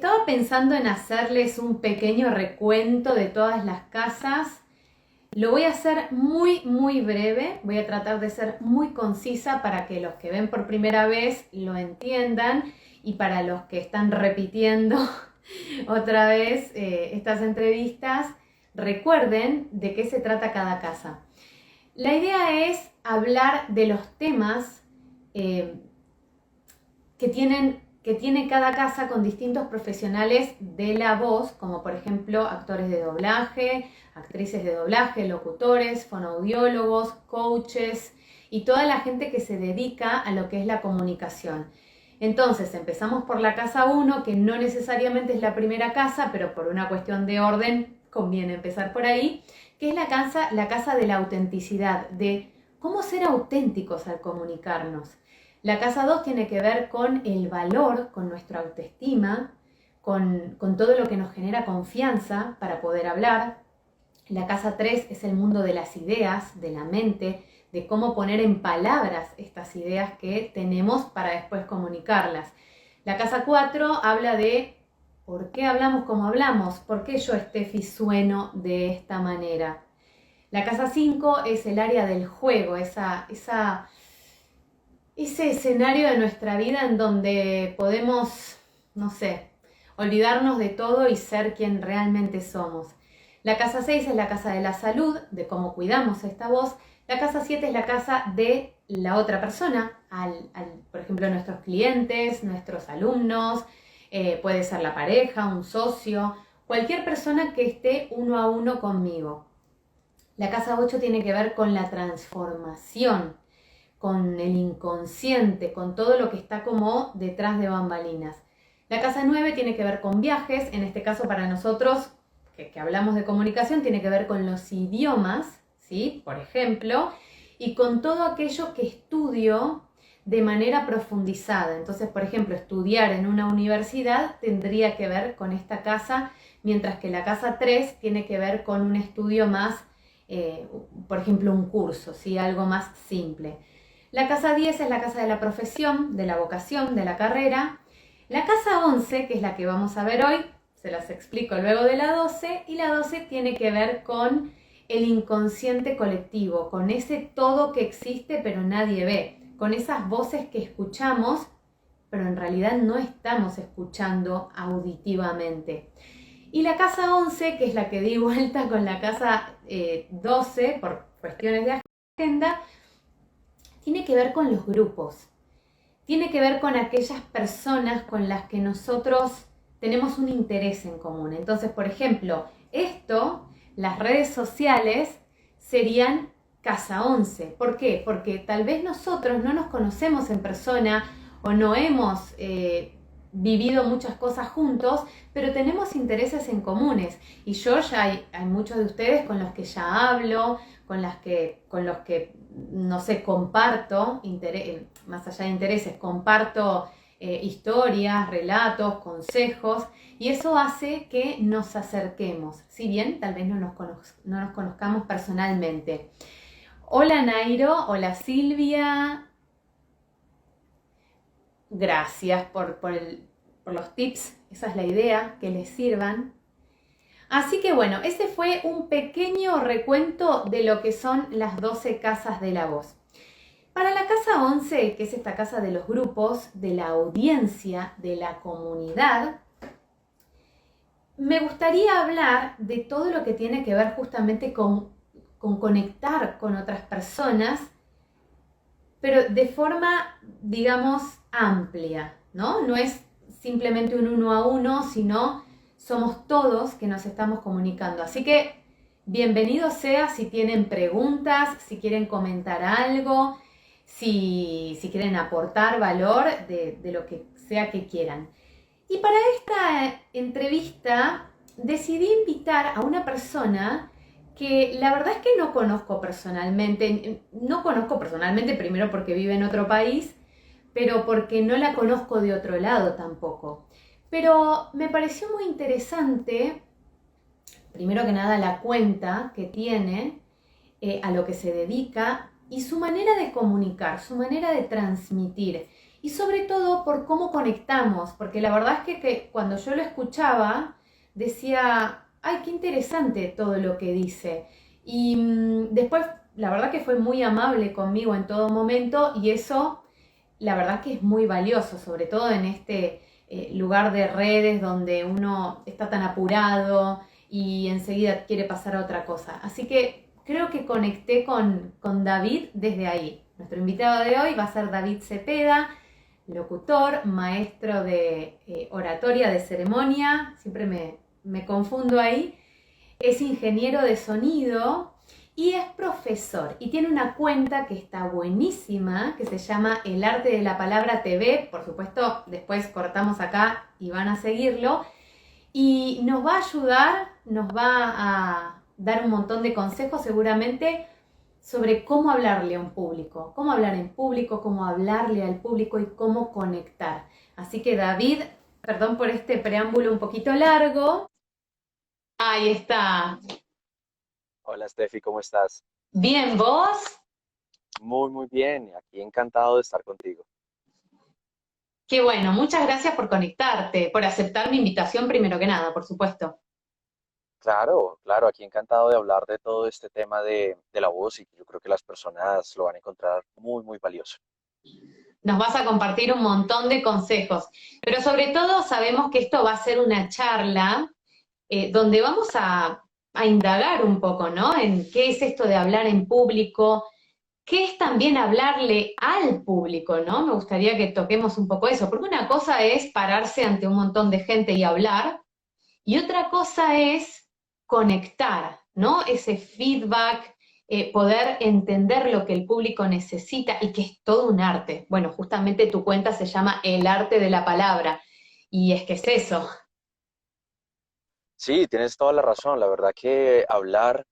Estaba pensando en hacerles un pequeño recuento de todas las casas. Lo voy a hacer muy breve, voy a tratar de ser muy concisa para que los que ven por primera vez lo entiendan y para los que están repitiendo otra vez estas entrevistas, recuerden de qué se trata cada casa. La idea es hablar de los temas que tiene cada casa con distintos profesionales de la voz, como por ejemplo actores de doblaje, actrices de doblaje, locutores, fonoaudiólogos, coaches y toda la gente que se dedica a lo que es la comunicación. Entonces empezamos por la casa 1, que no necesariamente es la primera casa, pero por una cuestión de orden conviene empezar por ahí, que es la casa de la autenticidad, de cómo ser auténticos al comunicarnos. La casa 2 tiene que ver con el valor, con nuestra autoestima, con todo lo que nos genera confianza para poder hablar. La casa 3 es el mundo de las ideas, de la mente, de cómo poner en palabras estas ideas que tenemos para después comunicarlas. La casa 4 habla de por qué hablamos como hablamos, por qué yo, Steffi, sueno de esta manera. La casa 5 es el área del juego, ese escenario de nuestra vida en donde podemos, olvidarnos de todo y ser quien realmente somos. La casa 6 es la casa de la salud, de cómo cuidamos esta voz. La casa 7 es la casa de la otra persona, por ejemplo, nuestros clientes, nuestros alumnos, puede ser la pareja, un socio, cualquier persona que esté uno a uno conmigo. La casa 8 tiene que ver con la transformación, con el inconsciente, con todo lo que está como detrás de bambalinas. La casa 9 tiene que ver con viajes, en este caso para nosotros, que hablamos de comunicación, tiene que ver con los idiomas, ¿sí? Por ejemplo, y con todo aquello que estudio de manera profundizada. Entonces, por ejemplo, estudiar en una universidad tendría que ver con esta casa, mientras que la casa 3 tiene que ver con un estudio más, por ejemplo, un curso, ¿sí? Algo más simple. La casa 10 es la casa de la profesión, de la vocación, de la carrera. La casa 11, que es la que vamos a ver hoy, se las explico luego de la 12, y la 12 tiene que ver con el inconsciente colectivo, con ese todo que existe pero nadie ve, con esas voces que escuchamos, pero en realidad no estamos escuchando auditivamente. Y la casa 11, que es la que di vuelta con la casa 12 por cuestiones de agenda, tiene que ver con los grupos, tiene que ver con aquellas personas con las que nosotros tenemos un interés en común. Entonces, por ejemplo, las redes sociales serían casa 11. ¿Por qué? Porque tal vez nosotros no nos conocemos en persona o no hemos vivido muchas cosas juntos, pero tenemos intereses en comunes. Y yo ya hay muchos de ustedes con los que ya hablo, con los que comparto, más allá de intereses, comparto historias, relatos, consejos, y eso hace que nos acerquemos, si bien tal vez no nos conozcamos personalmente. Hola Nairo, hola Silvia, gracias por los tips, esa es la idea, que les sirvan. Así que bueno, ese fue un pequeño recuento de lo que son las 12 casas de la voz. Para la casa 11, que es esta casa de los grupos, de la audiencia, de la comunidad, me gustaría hablar de todo lo que tiene que ver justamente con conectar con otras personas, pero de forma, digamos, amplia, ¿no? No es simplemente un uno a uno, sino somos todos que nos estamos comunicando. Así que bienvenido sea si tienen preguntas, si quieren comentar algo, si quieren aportar valor de lo que sea que quieran. Y para esta entrevista decidí invitar a una persona que la verdad es que no conozco personalmente. No conozco personalmente primero porque vive en otro país, pero porque no la conozco de otro lado tampoco. Pero me pareció muy interesante, primero que nada, la cuenta que tiene, a lo que se dedica y su manera de comunicar, su manera de transmitir. y sobre todo por cómo conectamos, porque la verdad es que cuando yo lo escuchaba decía, ay, qué interesante todo lo que dice. Y después, la verdad que fue muy amable conmigo en todo momento y eso, la verdad que es muy valioso, sobre todo en este lugar de redes donde uno está tan apurado y enseguida quiere pasar a otra cosa. Así que creo que conecté con David desde ahí. Nuestro invitado de hoy va a ser David Cepeda, locutor, maestro de oratoria, de ceremonia, siempre me confundo ahí, es ingeniero de sonido y es profesor y tiene una cuenta que está buenísima que se llama El Arte de la Palabra TV, por supuesto después cortamos acá y van a seguirlo y nos va a ayudar, nos va a dar un montón de consejos seguramente sobre cómo hablarle a un público, cómo hablar en público, cómo hablarle al público y cómo conectar. Así que David, perdón por este preámbulo un poquito largo. Ahí está. Hola Steffi, ¿cómo estás? Bien, ¿vos? Muy, muy bien. Aquí encantado de estar contigo. Qué bueno, muchas gracias por conectarte, por aceptar mi invitación primero que nada, por supuesto. Claro, claro, aquí encantado de hablar de todo este tema de la voz y yo creo que las personas lo van a encontrar muy, muy valioso. Nos vas a compartir un montón de consejos, pero sobre todo sabemos que esto va a ser una charla donde vamos a indagar un poco, ¿no? En qué es esto de hablar en público, qué es también hablarle al público, ¿no? Me gustaría que toquemos un poco eso, porque una cosa es pararse ante un montón de gente y hablar, y otra cosa es conectar, ¿no? Ese feedback, poder entender lo que el público necesita y que es todo un arte. Bueno, justamente tu cuenta se llama El Arte de la Palabra, y es que es eso. Sí, tienes toda la razón. La verdad que hablar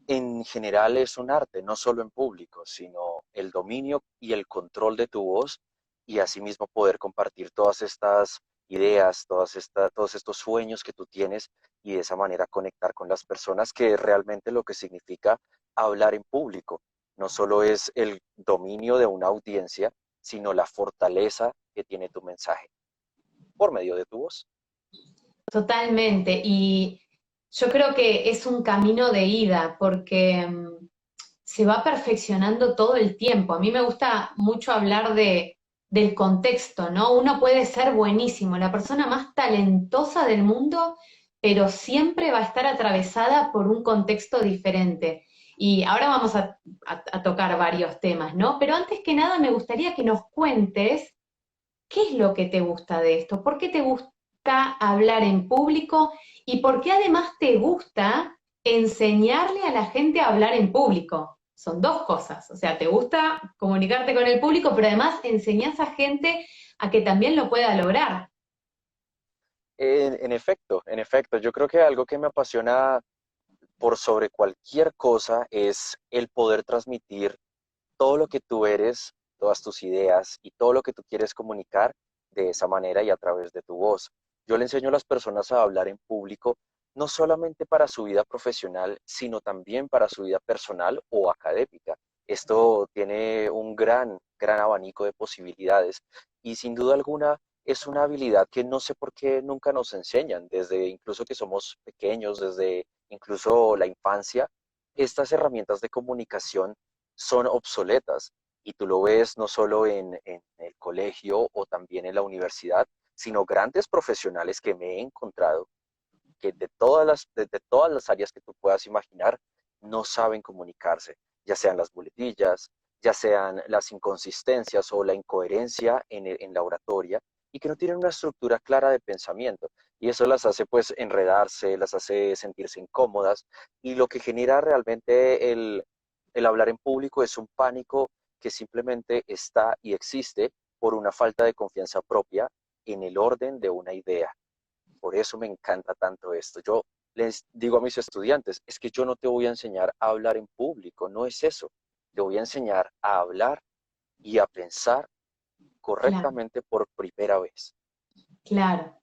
en general es un arte, no solo en público, sino el dominio y el control de tu voz y asimismo poder compartir todas estas ideas, todos estos sueños que tú tienes y de esa manera conectar con las personas, que es realmente lo que significa hablar en público. No solo es el dominio de una audiencia, sino la fortaleza que tiene tu mensaje por medio de tu voz. Totalmente, y yo creo que es un camino de ida porque se va perfeccionando todo el tiempo. A mí me gusta mucho hablar del contexto, ¿no? Uno puede ser buenísimo, la persona más talentosa del mundo, pero siempre va a estar atravesada por un contexto diferente. Y ahora vamos a tocar varios temas, ¿no? Pero antes que nada me gustaría que nos cuentes qué es lo que te gusta de esto, por qué te gusta hablar en público y por qué además te gusta enseñarle a la gente a hablar en público. Son dos cosas, o sea, te gusta comunicarte con el público, pero además enseñas a gente a que también lo pueda lograr. En efecto, yo creo que algo que me apasiona por sobre cualquier cosa es el poder transmitir todo lo que tú eres, todas tus ideas y todo lo que tú quieres comunicar de esa manera y a través de tu voz. Yo le enseño a las personas a hablar en público, no solamente para su vida profesional, sino también para su vida personal o académica. Esto tiene un gran abanico de posibilidades y sin duda alguna es una habilidad que no sé por qué nunca nos enseñan, desde incluso que somos pequeños, desde incluso la infancia. Estas herramientas de comunicación son obsoletas y tú lo ves no solo en el colegio o también en la universidad, sino grandes profesionales que me he encontrado que de todas las áreas que tú puedas imaginar no saben comunicarse, ya sean las muletillas, ya sean las inconsistencias o la incoherencia en la oratoria y que no tienen una estructura clara de pensamiento. Y eso las hace pues enredarse, las hace sentirse incómodas y lo que genera realmente el hablar en público es un pánico que simplemente está y existe por una falta de confianza propia en el orden de una idea. Por eso me encanta tanto esto. Yo les digo a mis estudiantes, es que yo no te voy a enseñar a hablar en público, no es eso. Te voy a enseñar a hablar y a pensar Claro, correctamente por primera vez. claro.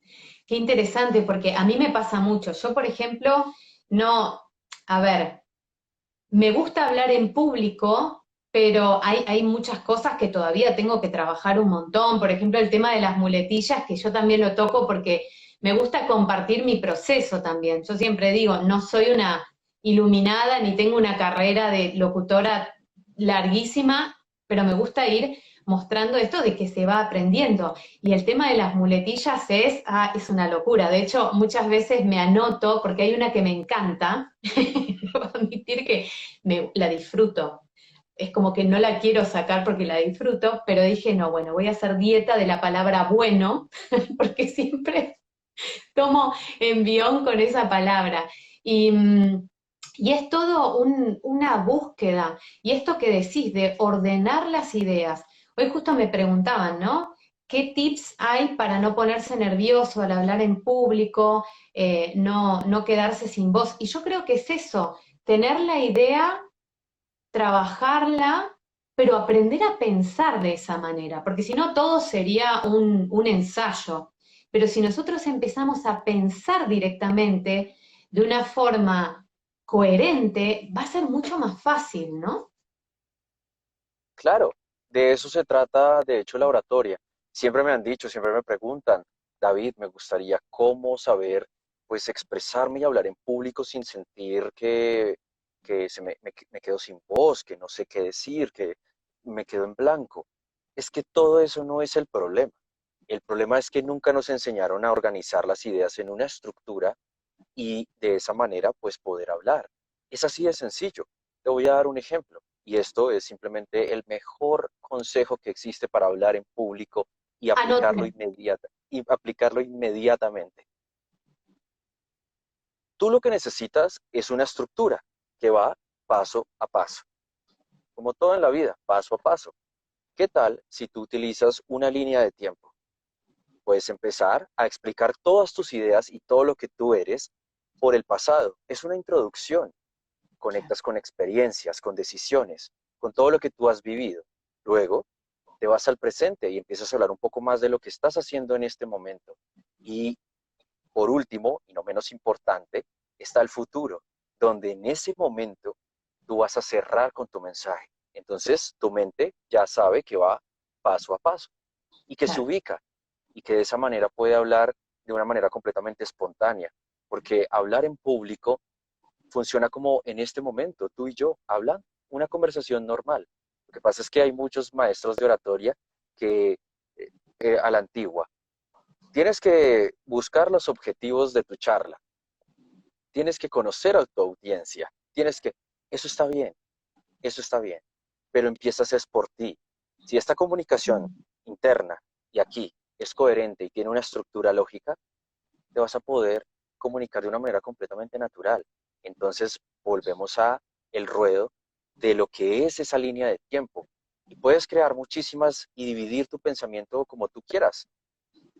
Qué interesante, porque a mí me pasa mucho. Yo, por ejemplo, no, a ver, me gusta hablar en público, pero hay muchas cosas que todavía tengo que trabajar un montón. Por ejemplo, el tema de las muletillas, que yo también lo toco porque me gusta compartir mi proceso también. Yo siempre digo, no soy una iluminada ni tengo una carrera de locutora larguísima, pero me gusta ir mostrando esto de que se va aprendiendo. Y el tema de las muletillas es una locura. De hecho, muchas veces me anoto, porque hay una que me encanta, debo admitir que la disfruto, es como que no la quiero sacar porque la disfruto, pero dije, no, bueno, voy a hacer dieta de la palabra bueno, porque siempre tomo envión con esa palabra. Y, y es todo una búsqueda. Y esto que decís de ordenar las ideas. Hoy justo me preguntaban, ¿no? ¿Qué tips hay para no ponerse nervioso al hablar en público, no quedarse sin voz? Y yo creo que es eso, tener la idea, trabajarla, pero aprender a pensar de esa manera, porque si no todo sería un ensayo. Pero si nosotros empezamos a pensar directamente de una forma coherente, va a ser mucho más fácil, ¿no? Claro, de eso se trata, de hecho, la oratoria. Siempre me han dicho, siempre me preguntan, David, me gustaría cómo saber, pues, expresarme y hablar en público sin sentir que me quedo sin voz, que no sé qué decir, que me quedo en blanco. Es que todo eso no es el problema. El problema es que nunca nos enseñaron a organizar las ideas en una estructura y de esa manera pues poder hablar. Es así de sencillo. Te voy a dar un ejemplo y esto es simplemente el mejor consejo que existe para hablar en público Anoten. y aplicarlo inmediatamente. Tú lo que necesitas es una estructura que va paso a paso, como todo en la vida, paso a paso. ¿Qué tal si tú utilizas una línea de tiempo? Puedes empezar a explicar todas tus ideas y todo lo que tú eres por el pasado. Es una introducción. Conectas con experiencias, con decisiones, con todo lo que tú has vivido. Luego te vas al presente y empiezas a hablar un poco más de lo que estás haciendo en este momento. Y por último, y no menos importante, está el futuro, donde en ese momento tú vas a cerrar con tu mensaje. Entonces tu mente ya sabe que va paso a paso y que se Claro. ubica y que de esa manera puede hablar de una manera completamente espontánea, porque hablar en público funciona como en este momento, tú y yo hablan, una conversación normal. Lo que pasa es que hay muchos maestros de oratoria que a la antigua, tienes que buscar los objetivos de tu charla, tienes que conocer a tu audiencia, eso eso está bien, pero empiezas es por ti. Si esta comunicación interna y aquí es coherente y tiene una estructura lógica, te vas a poder comunicar de una manera completamente natural. Entonces volvemos a el ruedo de lo que es esa línea de tiempo. Y puedes crear muchísimas y dividir tu pensamiento como tú quieras.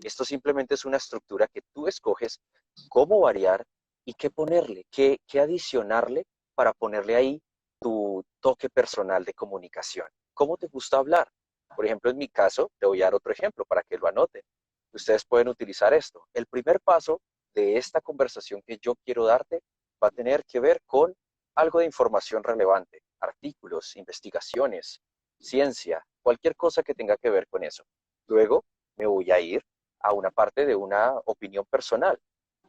Esto simplemente es una estructura que tú escoges cómo variar y qué ponerle, qué adicionarle para ponerle ahí tu toque personal de comunicación. ¿Cómo te gusta hablar? Por ejemplo, en mi caso, te voy a dar otro ejemplo para que lo anoten. Ustedes pueden utilizar esto. El primer paso de esta conversación que yo quiero darte va a tener que ver con algo de información relevante, artículos, investigaciones, ciencia, cualquier cosa que tenga que ver con eso. Luego me voy a ir a una parte de una opinión personal.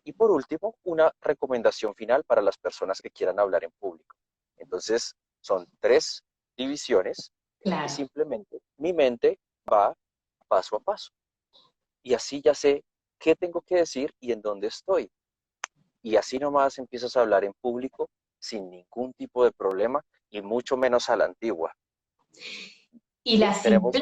Y por último, una recomendación final para las personas que quieran hablar en público. Entonces, son tres divisiones y Claro. simplemente mi mente va paso a paso. Y así ya sé qué tengo que decir y en dónde estoy. Y así nomás empiezas a hablar en público sin ningún tipo de problema y mucho menos a la antigua. Y ¿Sí? Tenemos,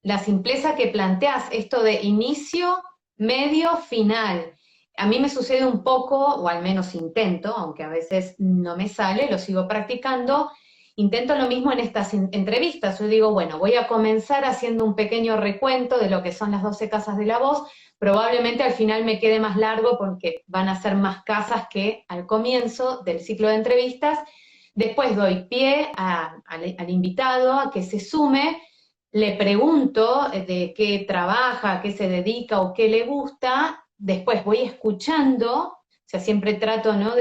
la simpleza que planteas, esto de inicio, medio, final. A mí me sucede un poco, o al menos intento, aunque a veces no me sale, lo sigo practicando, intento lo mismo en estas entrevistas. Yo digo, bueno, voy a comenzar haciendo un pequeño recuento de lo que son las 12 casas de la voz. Probablemente al final me quede más largo porque van a ser más casas que al comienzo del ciclo de entrevistas. Después doy pie al invitado a que se sume, le pregunto de qué trabaja, a qué se dedica o qué le gusta, después voy escuchando, o sea, siempre trato, ¿no?,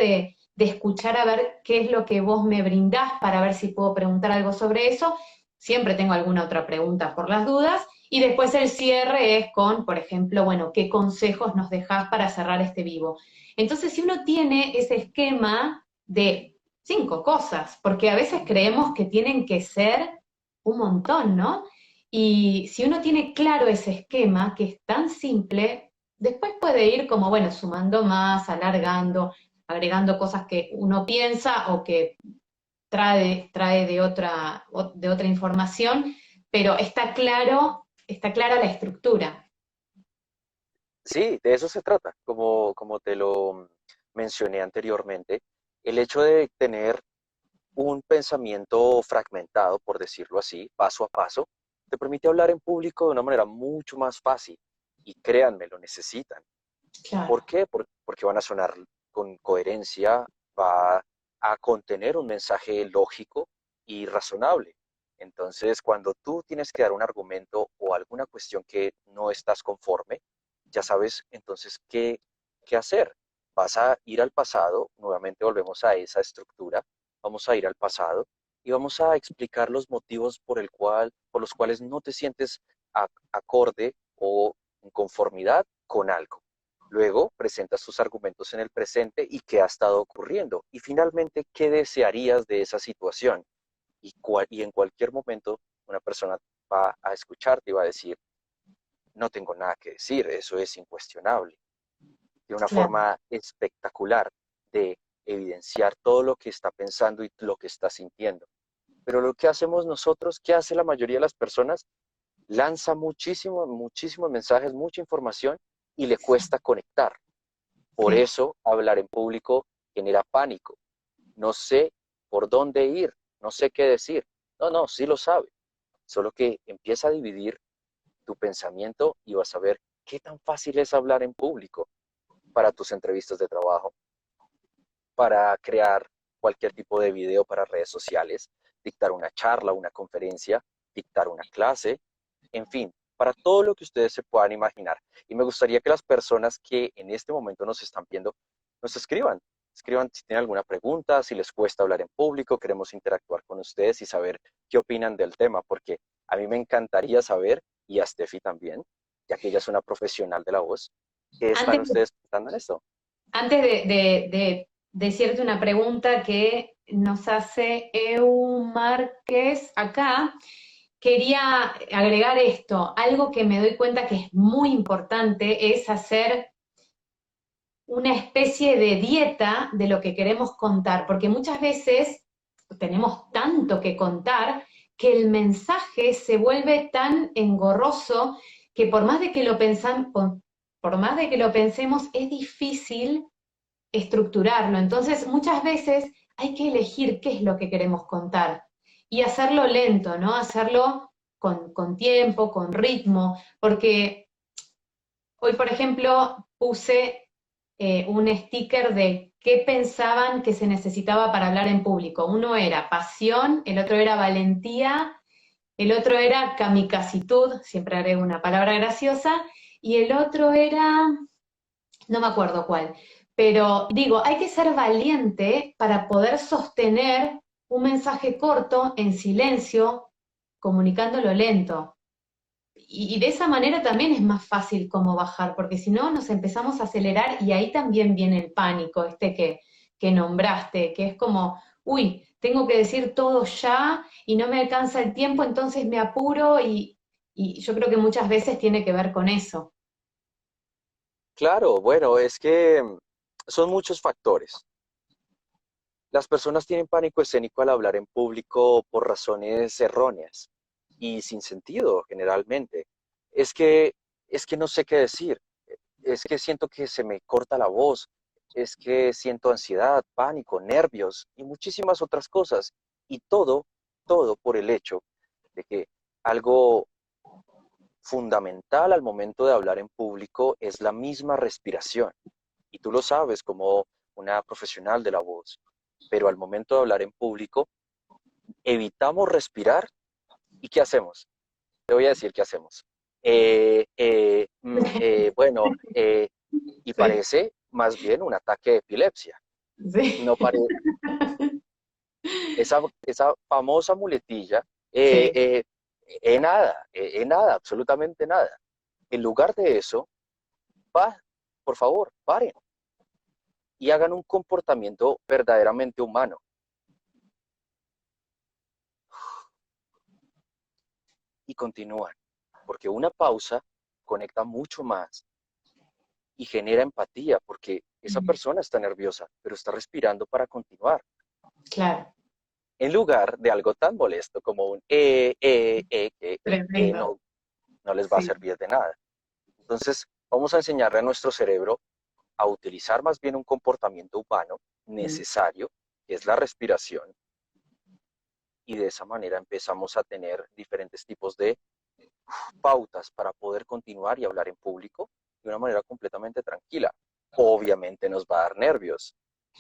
de escuchar a ver qué es lo que vos me brindás para ver si puedo preguntar algo sobre eso. Siempre tengo alguna otra pregunta por las dudas. Y después el cierre es con, por ejemplo, bueno, ¿qué consejos nos dejás para cerrar este vivo? Entonces, si uno tiene ese esquema de 5 cosas, porque a veces creemos que tienen que ser un montón, ¿no? Y si uno tiene claro ese esquema, que es tan simple, después puede ir como, bueno, sumando más, alargando, agregando cosas que uno piensa o que trae de otra información, pero está clara la estructura. Sí, de eso se trata, como te lo mencioné anteriormente. El hecho de tener un pensamiento fragmentado, por decirlo así, paso a paso, te permite hablar en público de una manera mucho más fácil. Y créanme, lo necesitan. Claro, ¿Por qué? Porque van a sonar con coherencia, va a contener un mensaje lógico y razonable. Entonces, cuando tú tienes que dar un argumento o alguna cuestión que no estás conforme, ya sabes entonces qué hacer. Vas a ir al pasado, nuevamente volvemos a esa estructura, vamos a ir al pasado y vamos a explicar los motivos por los cuales no te sientes acorde o en conformidad con algo. Luego presentas tus argumentos en el presente y qué ha estado ocurriendo. Y finalmente, ¿qué desearías de esa situación? Y en cualquier momento una persona va a escucharte y va a decir, no tengo nada que decir, eso es incuestionable. De una claro. forma espectacular de evidenciar todo lo que está pensando y lo que está sintiendo. Pero lo que hacemos nosotros, ¿qué hace la mayoría de las personas? Lanza muchísimos mensajes, mucha información y le cuesta conectar. Por Sí. eso hablar en público genera pánico. No sé por dónde ir, no sé qué decir. No, no, sí lo sabe. Solo que empieza a dividir tu pensamiento y vas a ver qué tan fácil es hablar en público para tus entrevistas de trabajo, para crear cualquier tipo de video para redes sociales, dictar una charla, una conferencia, dictar una clase, en fin, para todo lo que ustedes se puedan imaginar. Y me gustaría que las personas que en este momento nos están viendo nos escriban si tienen alguna pregunta, si les cuesta hablar en público, queremos interactuar con ustedes y saber qué opinan del tema, porque a mí me encantaría saber, y a Steffi también, ya que ella es una profesional de la voz, ¿qué están Antes, ustedes pensando en esto? antes de decirte una pregunta que nos hace Eu Márquez acá, quería agregar esto. Algo que me doy cuenta que es muy importante es hacer una especie de dieta de lo que queremos contar, porque muchas veces tenemos tanto que contar que el mensaje se vuelve tan engorroso que por más de que lo por más de que lo pensemos, es difícil estructurarlo. Entonces, muchas veces hay que elegir qué es lo que queremos contar y hacerlo lento, ¿no? Hacerlo con tiempo, con ritmo, porque hoy, por ejemplo, puse un sticker de qué pensaban que se necesitaba para hablar en público. Uno era pasión, el otro era valentía, el otro era kamikazitud, siempre agrego una palabra graciosa, y el otro era, no me acuerdo cuál, pero digo, hay que ser valiente para poder sostener un mensaje corto en silencio, comunicándolo lento. Y de esa manera también es más fácil como bajar, porque si no nos empezamos a acelerar y ahí también viene el pánico, que nombraste, que es como, uy, tengo que decir todo ya y no me alcanza el tiempo, entonces me apuro y yo creo que muchas veces tiene que ver con eso. Claro, bueno, es que son muchos factores. Las personas tienen pánico escénico al hablar en público por razones erróneas y sin sentido generalmente. Es que, es que no sé qué decir, es que siento que se me corta la voz, es que siento ansiedad, pánico, nervios y muchísimas otras cosas. Y todo por el hecho de que algo fundamental al momento de hablar en público es la misma respiración. Y tú lo sabes como una profesional de la voz, pero al momento de hablar en público evitamos respirar y ¿qué hacemos? Te voy a decir qué hacemos. Bueno, y Sí. parece más bien un ataque de epilepsia. Sí, No pare, esa famosa muletilla, sí, nada, absolutamente nada. En lugar de eso, va, por favor, paren y hagan un comportamiento verdaderamente humano y continúan, porque una pausa conecta mucho más y genera empatía, porque esa persona está nerviosa, pero está respirando para continuar, claro, en lugar de algo tan molesto como un que tremendo. no, no les va a Sí. servir de nada. Entonces, vamos a enseñarle a nuestro cerebro a utilizar más bien un comportamiento humano Mm. necesario, que es la respiración, y de esa manera empezamos a tener diferentes tipos de pautas para poder continuar y hablar en público de una manera completamente tranquila. Obviamente nos va a dar nervios.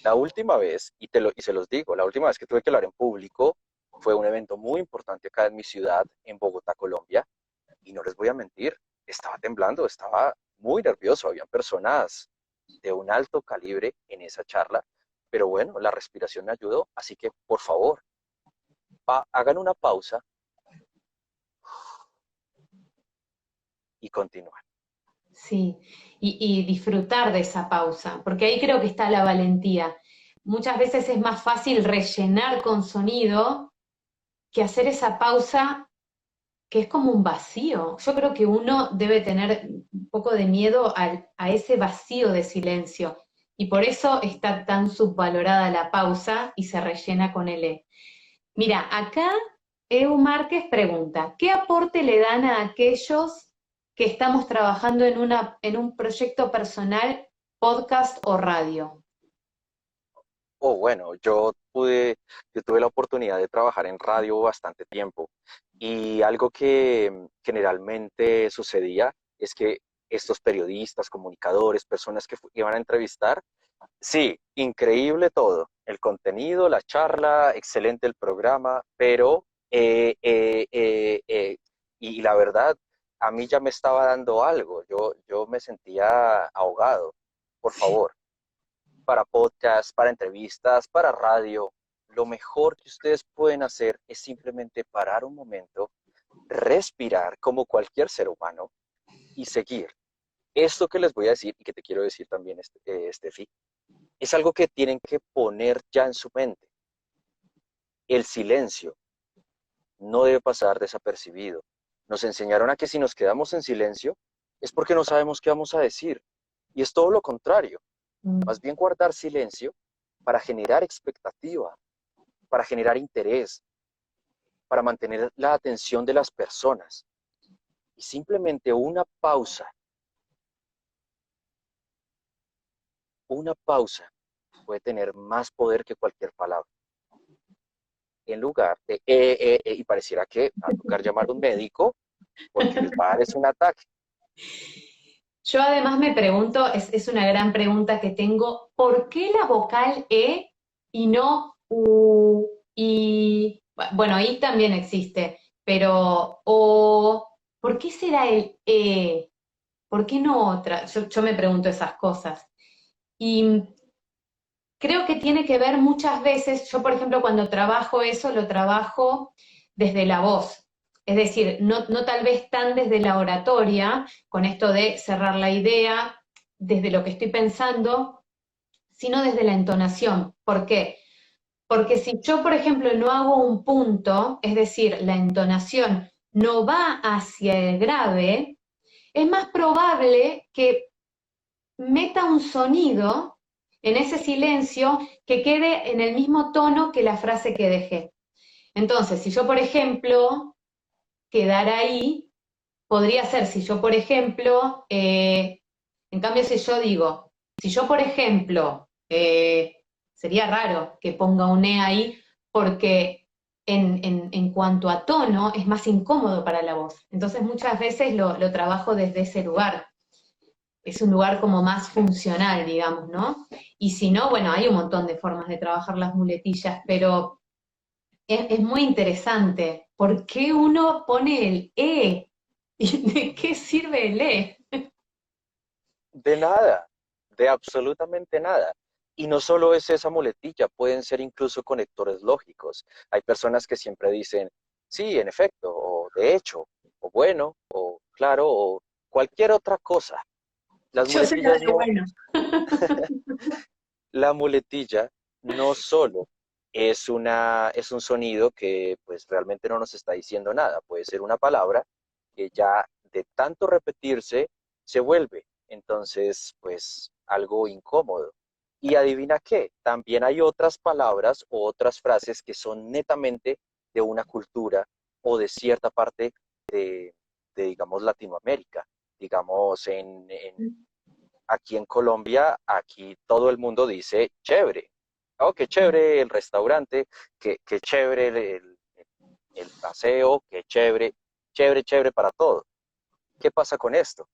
La última vez, y se los digo, la última vez que tuve que hablar en público fue un evento muy importante acá en mi ciudad, en Bogotá, Colombia, y no les voy a mentir, estaba temblando, estaba muy nervioso, había personas de un alto calibre en esa charla, pero bueno, la respiración me ayudó, así que por favor, hagan una pausa y continúen. Sí, y disfrutar de esa pausa, porque ahí creo que está la valentía. Muchas veces es más fácil rellenar con sonido que hacer esa pausa que es como un vacío. Yo creo que uno debe tener un poco de miedo a ese vacío de silencio y por eso está tan subvalorada la pausa y se rellena con el E. Mira, acá Eu Márquez pregunta, ¿qué aporte le dan a aquellos que estamos trabajando en un proyecto personal, podcast o radio? Oh, bueno, yo tuve la oportunidad de trabajar en radio bastante tiempo y algo que generalmente sucedía es que estos periodistas, comunicadores, personas que iban a entrevistar, sí, increíble todo, el contenido, la charla, excelente el programa, pero y la verdad, a mí ya me estaba dando algo, yo me sentía ahogado. Por favor, para podcast, para entrevistas, para radio, lo mejor que ustedes pueden hacer es simplemente parar un momento, respirar como cualquier ser humano y seguir. Esto que les voy a decir y que te quiero decir también, Steffi, es algo que tienen que poner ya en su mente. El silencio no debe pasar desapercibido. Nos enseñaron a que si nos quedamos en silencio es porque no sabemos qué vamos a decir. Y es todo lo contrario. Mm. Más bien guardar silencio para generar expectativa, para generar interés, para mantener la atención de las personas. Y simplemente una pausa puede tener más poder que cualquier palabra. En lugar de, y pareciera que va a tocar llamar a un médico porque les va a dar es un ataque. Yo además me pregunto, es una gran pregunta que tengo, ¿por qué la vocal E y no U, I? Bueno, I también existe, pero O, ¿por qué será el E? ¿Por qué no otra? Yo me pregunto esas cosas. Y creo que tiene que ver muchas veces, yo por ejemplo cuando trabajo eso, lo trabajo desde la voz. Es decir, no tal vez tan desde la oratoria, con esto de cerrar la idea, desde lo que estoy pensando, sino desde la entonación. ¿Por qué? Porque si yo, por ejemplo, no hago un punto, es decir, la entonación no va hacia el grave, es más probable que meta un sonido en ese silencio que quede en el mismo tono que la frase que dejé. Entonces, si yo, por ejemplo, quedara ahí, podría ser si yo, por ejemplo, en cambio, si yo digo, si yo, por ejemplo, sería raro que ponga un E ahí porque en cuanto a tono es más incómodo para la voz. Entonces muchas veces lo trabajo desde ese lugar. Es un lugar como más funcional, digamos, ¿no? Y si no, bueno, hay un montón de formas de trabajar las muletillas, pero es muy interesante. ¿Por qué uno pone el E? ¿Y de qué sirve el E? De nada, de absolutamente nada. Y no solo es esa muletilla, pueden ser incluso conectores lógicos. Hay personas que siempre dicen, sí, en efecto, o de hecho, o bueno, o claro, o cualquier otra cosa. Las Yo soy la muletillas de no, bueno. la muletilla no solo es un sonido que pues realmente no nos está diciendo nada, puede ser una palabra que ya de tanto repetirse se vuelve entonces pues algo incómodo. Y adivina qué, también hay otras palabras o otras frases que son netamente de una cultura o de cierta parte de, digamos, Latinoamérica. Digamos, aquí en Colombia, aquí todo el mundo dice chévere. Oh, qué chévere el restaurante, qué chévere el paseo, qué chévere, chévere, chévere para todo. ¿Qué pasa con esto?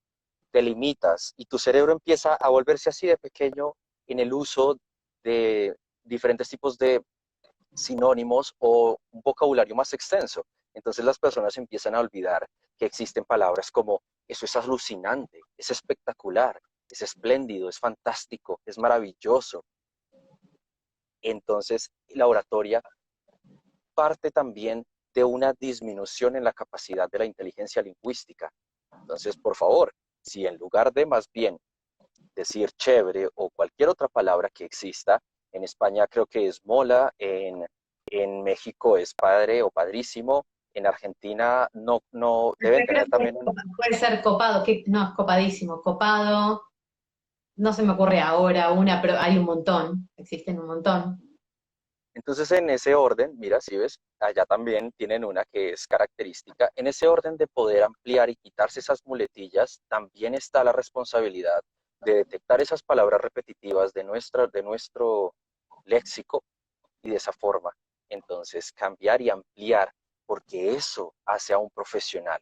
Te limitas y tu cerebro empieza a volverse así de pequeño en el uso de diferentes tipos de sinónimos o un vocabulario más extenso. Entonces las personas empiezan a olvidar que existen palabras como eso es alucinante, es espectacular, es espléndido, es fantástico, es maravilloso. Entonces la oratoria parte también de una disminución en la capacidad de la inteligencia lingüística. Entonces, por favor, si en lugar de más bien decir chévere o cualquier otra palabra que exista, en España creo que es mola, en México es padre o padrísimo, en Argentina no deben Creo tener que también puede ser copado, que no, es copadísimo, copado, no se me ocurre ahora una, pero hay un montón, existen un montón. entonces en ese orden, mira, si ves, allá también tienen una que es característica, en ese orden de poder ampliar y quitarse esas muletillas, también está la responsabilidad de detectar esas palabras repetitivas de nuestro léxico y de esa forma, entonces cambiar y ampliar, porque eso hace a un profesional,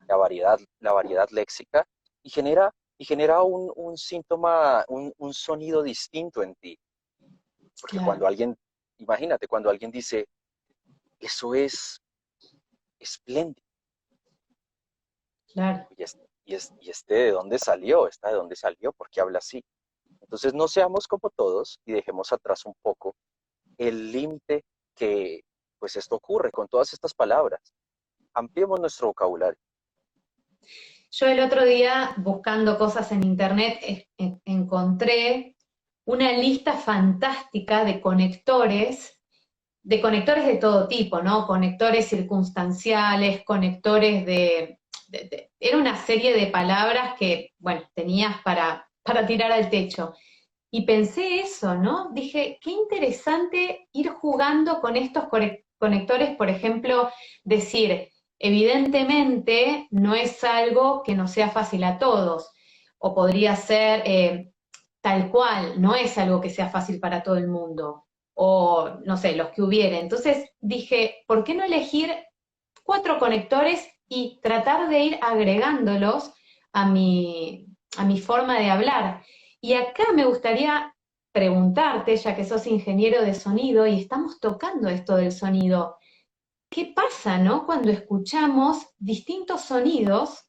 la variedad léxica y genera un síntoma, un sonido distinto en ti, porque Claro, cuando alguien, imagínate, cuando alguien dice, eso es espléndido, claro. y este de dónde salió, esta de dónde salió, ¿por qué habla así? Entonces no seamos como todos y dejemos atrás un poco el límite que pues esto ocurre con todas estas palabras. Ampliemos nuestro vocabulario. Yo el otro día, buscando cosas en internet, encontré una lista fantástica de conectores de todo tipo, ¿no? Conectores circunstanciales, conectores era una serie de palabras que, bueno, tenías para tirar al techo. Y pensé eso, ¿no? Dije, qué interesante ir jugando con estos conectores, por ejemplo, decir, evidentemente no es algo que nos sea fácil a todos, o podría ser tal cual, no es algo que sea fácil para todo el mundo, o no sé, los que hubiera. Entonces dije, ¿por qué no elegir 4 conectores y tratar de ir agregándolos a a mi forma de hablar? Y acá me gustaría preguntarte, ya que sos ingeniero de sonido y estamos tocando esto del sonido, ¿qué pasa, no? Cuando escuchamos distintos sonidos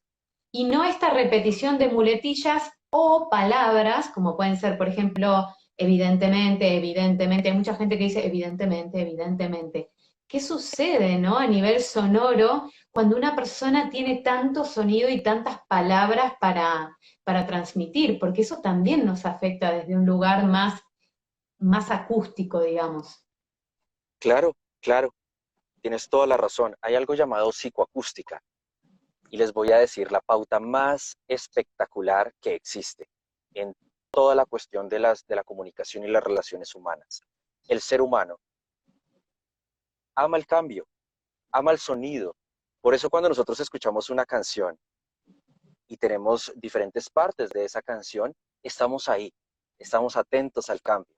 y no esta repetición de muletillas o palabras, como pueden ser, por ejemplo, evidentemente, evidentemente, hay mucha gente que dice evidentemente, evidentemente. ¿Qué sucede, no? A nivel sonoro, cuando una persona tiene tanto sonido y tantas palabras para transmitir, porque eso también nos afecta desde un lugar más acústico, digamos. Claro, claro, tienes toda la razón. Hay algo llamado psicoacústica y les voy a decir la pauta más espectacular que existe en toda la cuestión de la comunicación y las relaciones humanas. El ser humano ama el cambio, ama el sonido. Por eso cuando nosotros escuchamos una canción y tenemos diferentes partes de esa canción, estamos ahí, estamos atentos al cambio.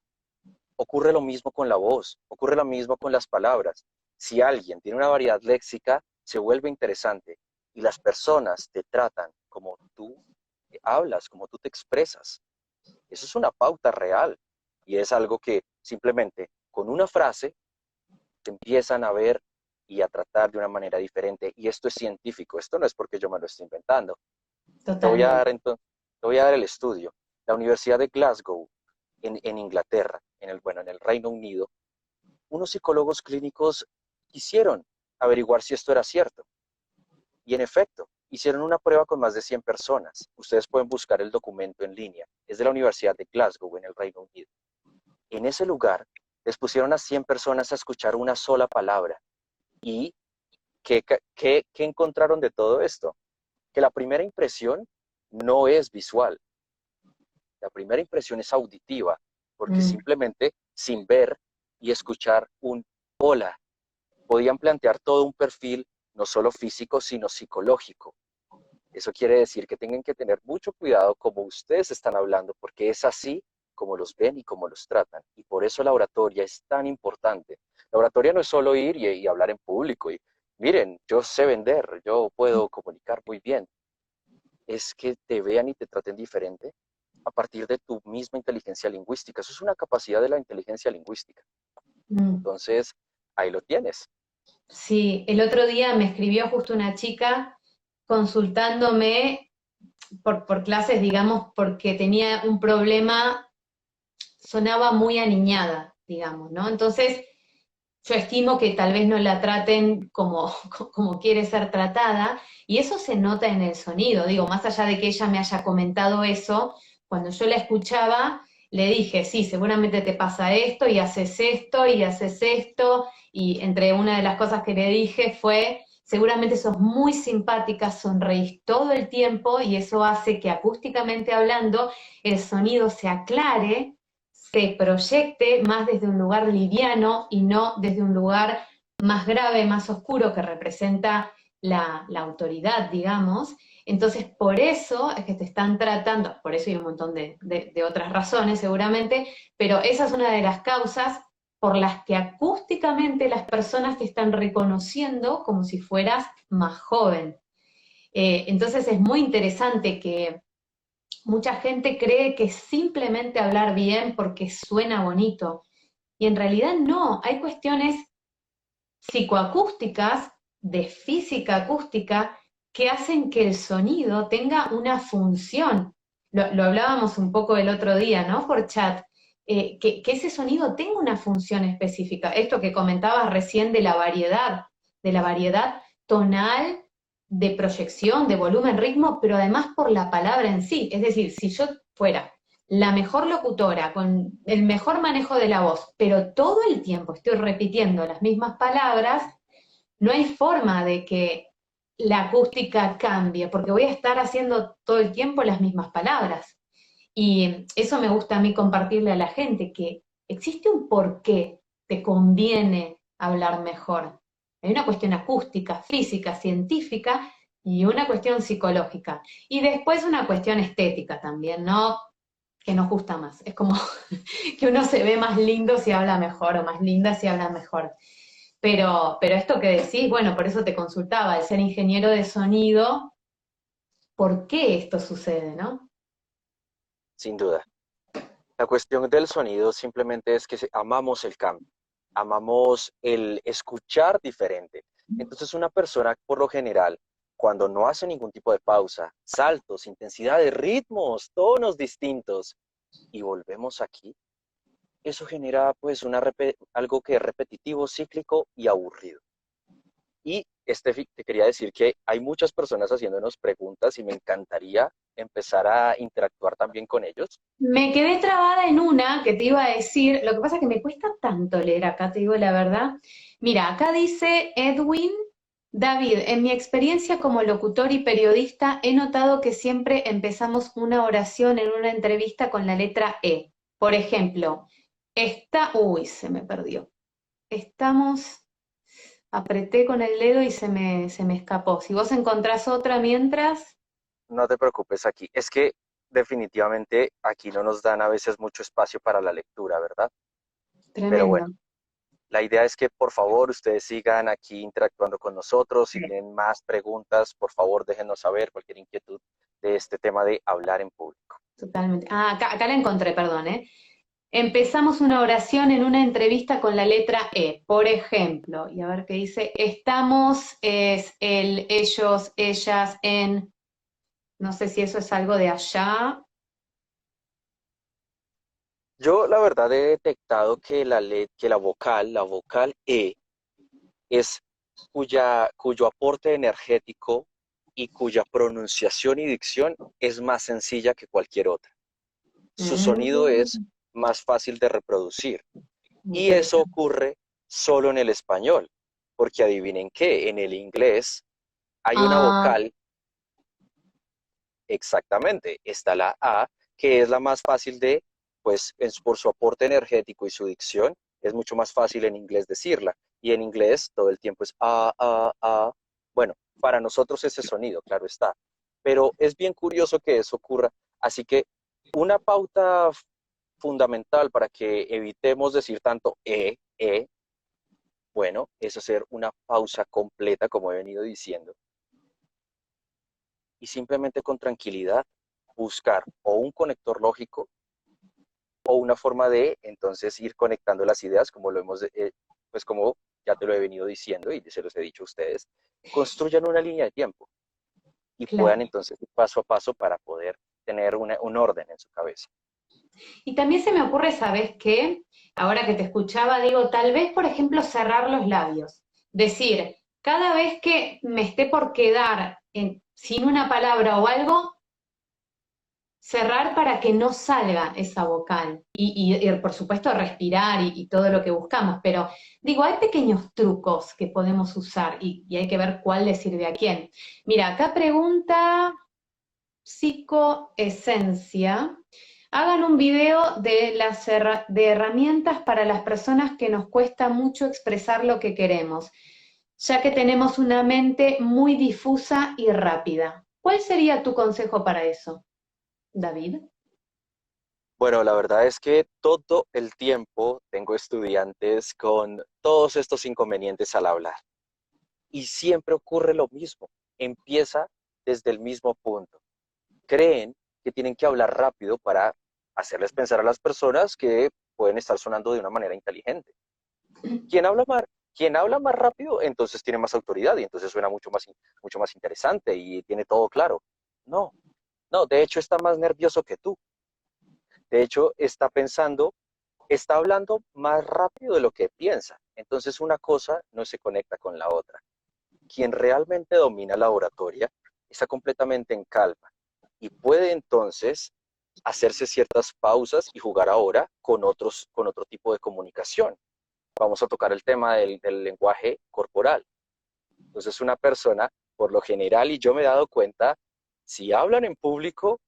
Ocurre lo mismo con la voz, ocurre lo mismo con las palabras. Si alguien tiene una variedad léxica, se vuelve interesante y las personas te tratan como tú hablas, como tú te expresas. Eso es una pauta real y es algo que simplemente con una frase te empiezan a ver y a tratar de una manera diferente. Y esto es científico, esto no es porque yo me lo estoy inventando. Te voy a dar Totalmente. entonces, te voy a dar el estudio. La Universidad de Glasgow en Inglaterra, en el Reino Unido, unos psicólogos clínicos quisieron averiguar si esto era cierto. Y en efecto, hicieron una prueba con más de 100 personas. Ustedes pueden buscar el documento en línea. Es de la Universidad de Glasgow, en el Reino Unido. En ese lugar, les pusieron a 100 personas a escuchar una sola palabra. ¿Y qué encontraron de todo esto? Que la primera impresión no es visual. La primera impresión es auditiva, porque Mm. simplemente sin ver y escuchar un hola, podían plantear todo un perfil, no solo físico, sino psicológico. Eso quiere decir que tengan que tener mucho cuidado como ustedes están hablando, porque es así como los ven y como los tratan. Y por eso la oratoria es tan importante. La oratoria no es solo ir y hablar en público y, miren, yo sé vender, yo puedo comunicar muy bien. Es que te vean y te traten diferente a partir de tu misma inteligencia lingüística. Eso es una capacidad de la inteligencia lingüística. Mm. Entonces, ahí lo tienes. Sí, el otro día me escribió justo una chica consultándome por clases, digamos, porque tenía un problema, sonaba muy aniñada, digamos, ¿no? Entonces, yo estimo que tal vez no la traten como, como quiere ser tratada, y eso se nota en el sonido. Digo, más allá de que ella me haya comentado eso, cuando yo la escuchaba, le dije, sí, seguramente te pasa esto, y haces esto, y entre una de las cosas que le dije fue, seguramente sos muy simpática, sonreís todo el tiempo, y eso hace que acústicamente hablando, el sonido se aclare, se proyecte más desde un lugar liviano y no desde un lugar más grave, más oscuro, que representa la autoridad, digamos. Entonces, por eso es que te están tratando, por eso hay un montón de otras razones seguramente, pero esa es una de las causas por las que acústicamente las personas te están reconociendo como si fueras más joven. Entonces es muy interesante que mucha gente cree que simplemente hablar bien porque suena bonito. Y en realidad no, hay cuestiones psicoacústicas, de física acústica, que hacen que el sonido tenga una función. Lo hablábamos un poco el otro día, ¿no? Por chat. Que ese sonido tenga una función específica. Esto que comentabas recién de la variedad tonal, de proyección, de volumen, ritmo, pero además por la palabra en sí. Es decir, si yo fuera la mejor locutora, con el mejor manejo de la voz, pero todo el tiempo estoy repitiendo las mismas palabras, no hay forma de que la acústica cambie, porque voy a estar haciendo todo el tiempo las mismas palabras. Y eso me gusta a mí compartirle a la gente, que existe un por qué te conviene hablar mejor. Hay una cuestión acústica, física, científica y una cuestión psicológica. Y después una cuestión estética también, ¿no? Que nos gusta más. Es como que uno se ve más lindo si habla mejor o más linda si habla mejor. Pero esto que decís, bueno, por eso te consultaba, el ser ingeniero de sonido, ¿por qué esto sucede, no? Sin duda. La cuestión del sonido simplemente es que amamos el cambio, amamos el escuchar diferente. Entonces una persona, por lo general, cuando no hace ningún tipo de pausa, saltos, intensidades, ritmos, tonos distintos, y volvemos aquí, eso genera pues algo que es repetitivo, cíclico y aburrido. Y Estefi, te quería decir que hay muchas personas haciéndonos preguntas y me encantaría empezar a interactuar también con ellos. Me quedé trabada en una que te iba a decir, lo que pasa es que me cuesta tanto leer acá, te digo la verdad. Mira, acá dice Edwin, David, en mi experiencia como locutor y periodista he notado que siempre empezamos una oración en una entrevista con la letra E. Por ejemplo, uy, se me perdió. Estamos, apreté con el dedo y se me escapó. Si vos encontrás otra mientras, No te preocupes aquí. Es que definitivamente aquí no nos dan a veces mucho espacio para la lectura, ¿verdad? Pero tremendo. bueno, la idea es que por favor ustedes sigan aquí interactuando con nosotros. Si tienen más preguntas, por favor déjenos saber cualquier inquietud de este tema de hablar en público. Totalmente. Ah, acá la encontré, perdón, ¿eh? Empezamos una oración en una entrevista con la letra E. Por ejemplo, y a ver qué dice, estamos, es el, ellos, ellas, en, no sé si eso es algo de allá. Yo la verdad he detectado que la vocal E es cuyo aporte energético y cuya pronunciación y dicción es más sencilla que cualquier otra. Su sonido es Mm, más fácil de reproducir. Y eso interesante. ocurre solo en el español, porque adivinen qué, en el inglés hay una Ah, vocal, exactamente, está la A, que es la más fácil de, pues por su aporte energético y su dicción, es mucho más fácil en inglés decirla. Y en inglés todo el tiempo es A, A, A. Bueno, para nosotros ese sonido, claro está. Pero es bien curioso que eso ocurra. Así que una pauta fundamental para que evitemos decir tanto bueno, es hacer una pausa completa, como he venido diciendo, y simplemente con tranquilidad buscar o un conector lógico o una forma de entonces ir conectando las ideas, como lo hemos, pues como ya te lo he venido diciendo y se los he dicho a ustedes, construyan una línea de tiempo y puedan claro. entonces ir paso a paso para poder tener un orden en su cabeza. Y también se me ocurre, ¿sabes qué? Ahora que te escuchaba, digo, tal vez, por ejemplo, cerrar los labios. Decir, cada vez que me esté por quedar sin una palabra o algo, cerrar para que no salga esa vocal. Y, por supuesto, respirar y todo lo que buscamos. Pero digo, hay pequeños trucos que podemos usar y hay que ver cuál le sirve a quién. Mira, acá pregunta Psicoesencia. Hagan un video de de herramientas para las personas que nos cuesta mucho expresar lo que queremos, ya que tenemos una mente muy difusa y rápida. ¿Cuál sería tu consejo para eso, David? Bueno, la verdad es que todo el tiempo tengo estudiantes con todos estos inconvenientes al hablar. Y siempre ocurre lo mismo. Empieza desde el mismo punto. Creen que tienen que hablar rápido para hacerles pensar a las personas que pueden estar sonando de una manera inteligente. Quien habla más, quien habla más rápido, entonces tiene más autoridad y entonces suena mucho más interesante y tiene todo claro. No, no, de hecho está más nervioso que tú. De hecho está hablando más rápido de lo que piensa. Entonces una cosa no se conecta con la otra. Quien realmente domina la oratoria está completamente en calma y puede entonces hacerse ciertas pausas y jugar ahora con otro tipo de comunicación. Vamos a tocar el tema del lenguaje corporal. Entonces una persona, por lo general, y yo me he dado cuenta, si hablan en público,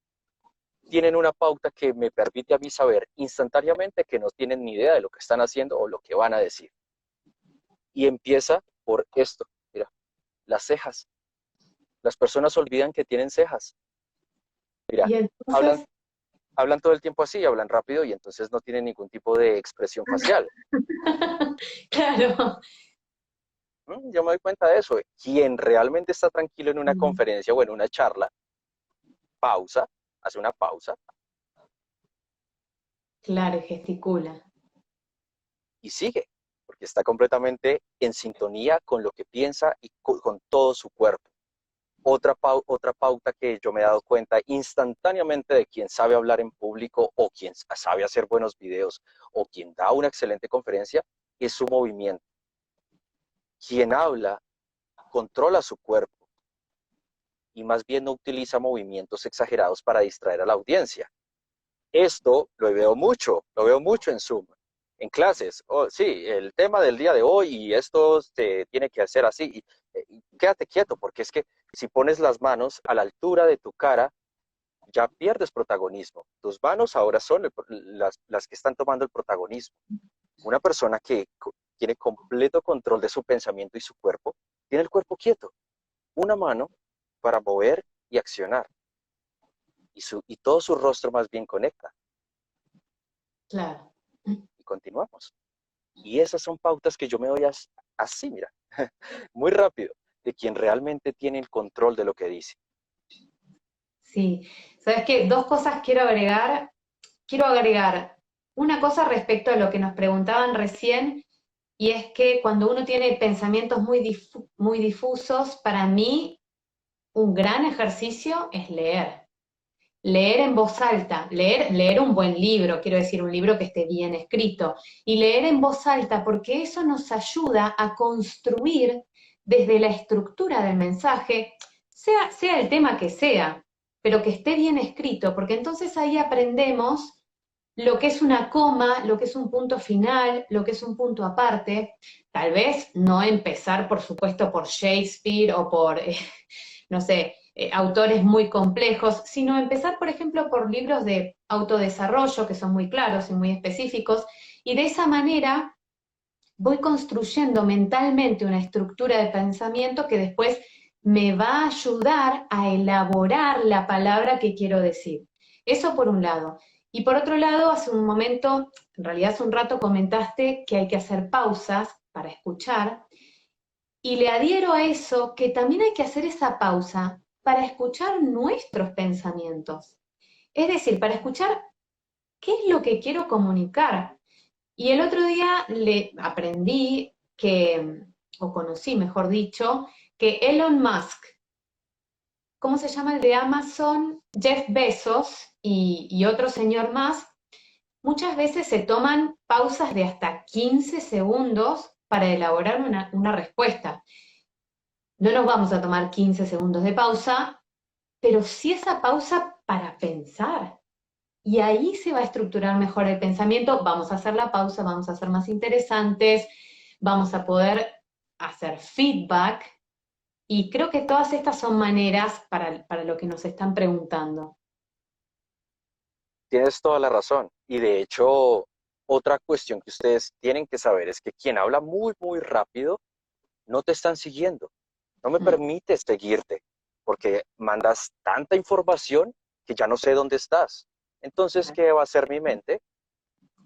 tienen una pauta que me permite a mí saber instantáneamente que no tienen ni idea de lo que están haciendo o lo que van a decir. Y empieza por esto, mira, las cejas. Las personas olvidan que tienen cejas. Mira, Y hablan, entonces, hablan todo el tiempo así, hablan rápido y entonces no tienen ningún tipo de expresión facial. claro. Yo me doy cuenta de eso. Quien realmente está tranquilo en una conferencia o en una charla, pausa, hace una pausa Claro, y gesticula. y sigue, porque está completamente en sintonía con lo que piensa y con todo su cuerpo. Otra pauta que yo me he dado cuenta instantáneamente de quien sabe hablar en público o quien sabe hacer buenos videos o quien da una excelente conferencia es su movimiento. Quien habla controla su cuerpo y más bien no utiliza movimientos exagerados para distraer a la audiencia. Esto lo veo mucho en Zoom, en clases. Oh, sí, el tema del día de hoy y esto se tiene que hacer así. Y quédate quieto, porque es que si pones las manos a la altura de tu cara, ya pierdes protagonismo. Tus manos ahora son las que están tomando el protagonismo. Una persona que tiene completo control de su pensamiento y su cuerpo, tiene el cuerpo quieto. Una mano para mover y accionar. Y todo su rostro más bien conecta. Claro. Y continuamos. Y esas son pautas que yo me doy así, mira, muy rápido, de quien realmente tiene el control de lo que dice. Sí. ¿Sabes qué? Dos cosas quiero agregar. Quiero agregar una cosa respecto a lo que nos preguntaban recién, y es que cuando uno tiene pensamientos muy difusos, para mí un gran ejercicio es leer. leer en voz alta, leer un buen libro, quiero decir, un libro que esté bien escrito, y leer en voz alta, porque eso nos ayuda a construir desde la estructura del mensaje, sea el tema que sea, pero que esté bien escrito, porque entonces ahí aprendemos lo que es una coma, lo que es un punto final, lo que es un punto aparte. Tal vez no empezar, por supuesto, por Shakespeare o por, no sé, autores muy complejos, sino empezar, por ejemplo, por libros de autodesarrollo que son muy claros y muy específicos, y de esa manera voy construyendo mentalmente una estructura de pensamiento que después me va a ayudar a elaborar la palabra que quiero decir. Eso por un lado. Y por otro lado, hace un momento, en realidad hace un rato comentaste que hay que hacer pausas para escuchar, y le adhiero a eso que también hay que hacer esa pausa para escuchar nuestros pensamientos. Es decir, para escuchar qué es lo que quiero comunicar. Y el otro día le aprendí que, o conocí, mejor dicho, que Elon Musk, ¿cómo se llama el de Amazon? Jeff Bezos y otro señor más, muchas veces se toman pausas de hasta 15 segundos para elaborar una respuesta. No nos vamos a tomar 15 segundos de pausa, pero sí esa pausa para pensar. Y ahí se va a estructurar mejor el pensamiento. Vamos a hacer la pausa, vamos a ser más interesantes, vamos a poder hacer feedback. Y creo que todas estas son maneras para lo que nos están preguntando. Tienes toda la razón. Y de hecho, otra cuestión que ustedes tienen que saber es que quien habla muy, muy rápido no te están siguiendo. No me Mm, permite seguirte porque mandas tanta información que ya no sé dónde estás. Entonces, ¿qué va a hacer mi mente?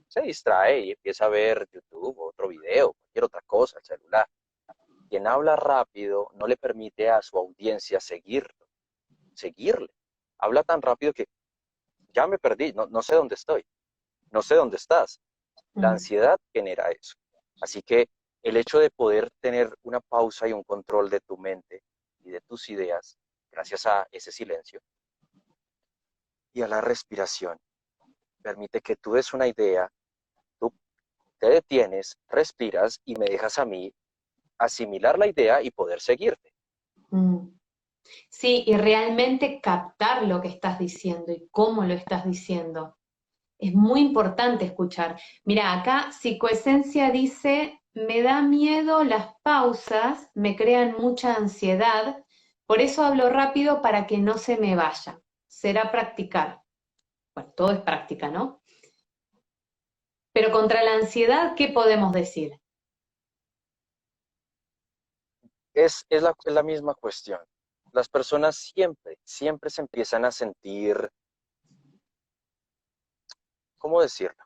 Se distrae y empieza a ver YouTube, otro video, cualquier otra cosa, el celular. Quien habla rápido no le permite a su audiencia seguirle. Habla tan rápido que ya me perdí, no sé dónde estoy, no sé dónde estás. La mm, ansiedad genera eso. Así que el hecho de poder tener una pausa y un control de tu mente y de tus ideas, gracias a ese silencio y a la respiración, permite que tú des una idea, tú te detienes, respiras y me dejas a mí asimilar la idea y poder seguirte. mm. Sí, y realmente captar lo que estás diciendo y cómo lo estás diciendo. Es muy importante escuchar. Mira, acá Psicoesencia dice, me da miedo las pausas, me crean mucha ansiedad, por eso hablo rápido para que no se me vaya. Será practicar. Bueno, todo es práctica, ¿no? Pero contra la ansiedad, ¿qué podemos decir? Es la misma cuestión. Las personas siempre se empiezan a sentir, ¿cómo decirlo?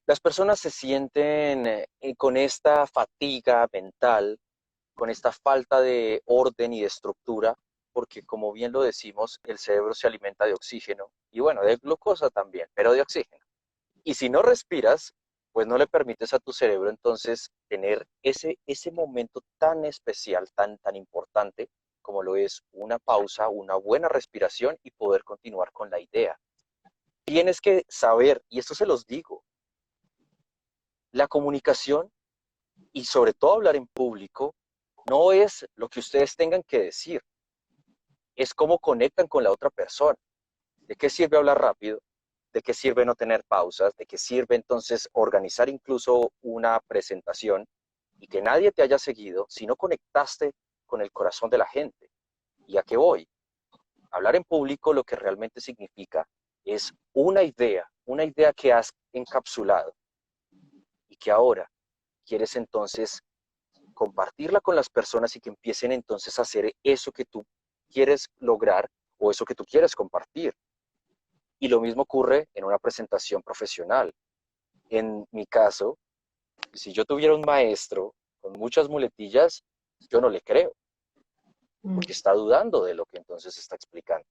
Las personas se sienten con esta fatiga mental, con esta falta de orden y de estructura, porque como bien lo decimos, el cerebro se alimenta de oxígeno y bueno, de glucosa también, pero de oxígeno. Y si no respiras, pues no le permites a tu cerebro entonces tener ese momento tan especial, tan importante, como lo es una pausa, una buena respiración y poder continuar con la idea. Tienes que saber, y esto se los digo, la comunicación y sobre todo hablar en público no es lo que ustedes tengan que decir, es cómo conectan con la otra persona. ¿De qué sirve hablar rápido? ¿De qué sirve no tener pausas? ¿De qué sirve entonces organizar incluso una presentación y que nadie te haya seguido si no conectaste con el corazón de la gente? ¿Y a qué voy? Hablar en público lo que realmente significa es una idea que has encapsulado y que ahora quieres entonces compartirla con las personas y que empiecen entonces a hacer eso que tú quieres lograr o eso que tú quieres compartir. Y lo mismo ocurre en una presentación profesional. En mi caso, si yo tuviera un maestro con muchas muletillas, yo no le creo, Mm, porque está dudando de lo que entonces está explicando.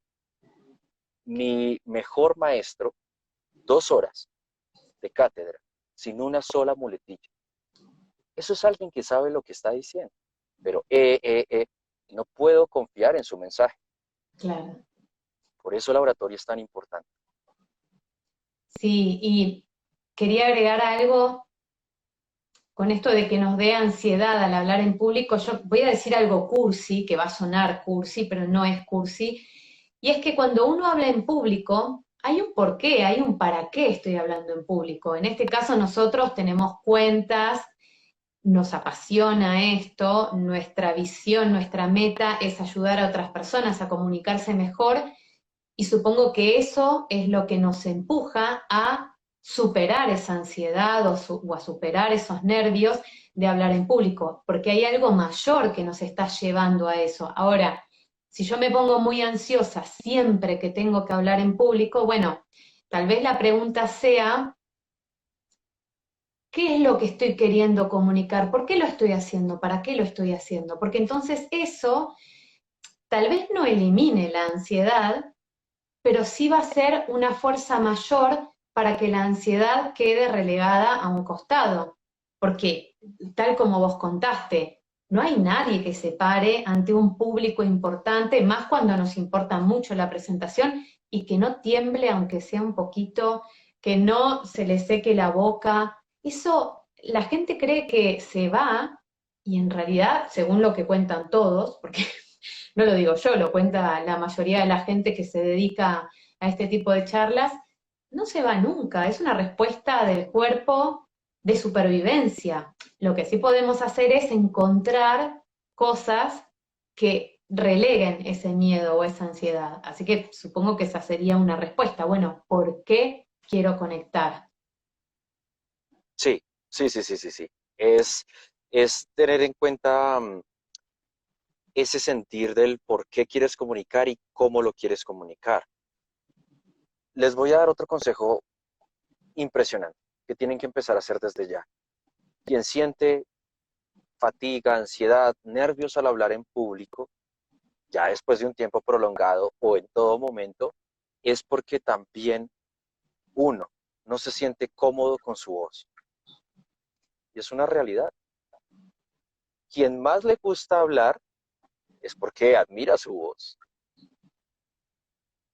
Mi mejor maestro, 2 horas de cátedra, sin una sola muletilla. Eso es alguien que sabe lo que está diciendo, pero no puedo confiar en su mensaje. claro. Por eso la oratoria es tan importante. Sí, y quería agregar algo con esto de que nos dé ansiedad al hablar en público. Yo voy a decir algo cursi, que va a sonar cursi, pero no es cursi, y es que cuando uno habla en público, hay un porqué, hay un para qué estoy hablando en público. En este caso nosotros tenemos cuentas, nos apasiona esto, nuestra visión, nuestra meta es ayudar a otras personas a comunicarse mejor y supongo que eso es lo que nos empuja a superar esa ansiedad o a superar esos nervios de hablar en público, porque hay algo mayor que nos está llevando a eso. Ahora, si yo me pongo muy ansiosa siempre que tengo que hablar en público, bueno, tal vez la pregunta sea, ¿qué es lo que estoy queriendo comunicar? ¿Por qué lo estoy haciendo? ¿Para qué lo estoy haciendo? Porque entonces eso tal vez no elimine la ansiedad, pero sí va a ser una fuerza mayor para que la ansiedad quede relegada a un costado. Porque, tal como vos contaste, no hay nadie que se pare ante un público importante, más cuando nos importa mucho la presentación, y que no tiemble, aunque sea un poquito, que no se le seque la boca. Eso, la gente cree que se va, y en realidad, según lo que cuentan todos, porque no lo digo yo, lo cuenta la mayoría de la gente que se dedica a este tipo de charlas, no se va nunca, es una respuesta del cuerpo de supervivencia. Lo que sí podemos hacer es encontrar cosas que releguen ese miedo o esa ansiedad. Así que supongo que esa sería una respuesta. Bueno, ¿por qué quiero conectar? Sí, sí, sí, sí, sí, sí. Es, es tener en cuenta ese sentir del por qué quieres comunicar y cómo lo quieres comunicar. Les voy a dar otro consejo impresionante que tienen que empezar a hacer desde ya. Quien siente fatiga, ansiedad, nervios al hablar en público, ya después de un tiempo prolongado o en todo momento, es porque también uno no se siente cómodo con su voz. Y es una realidad. Quien más le gusta hablar es porque admira su voz.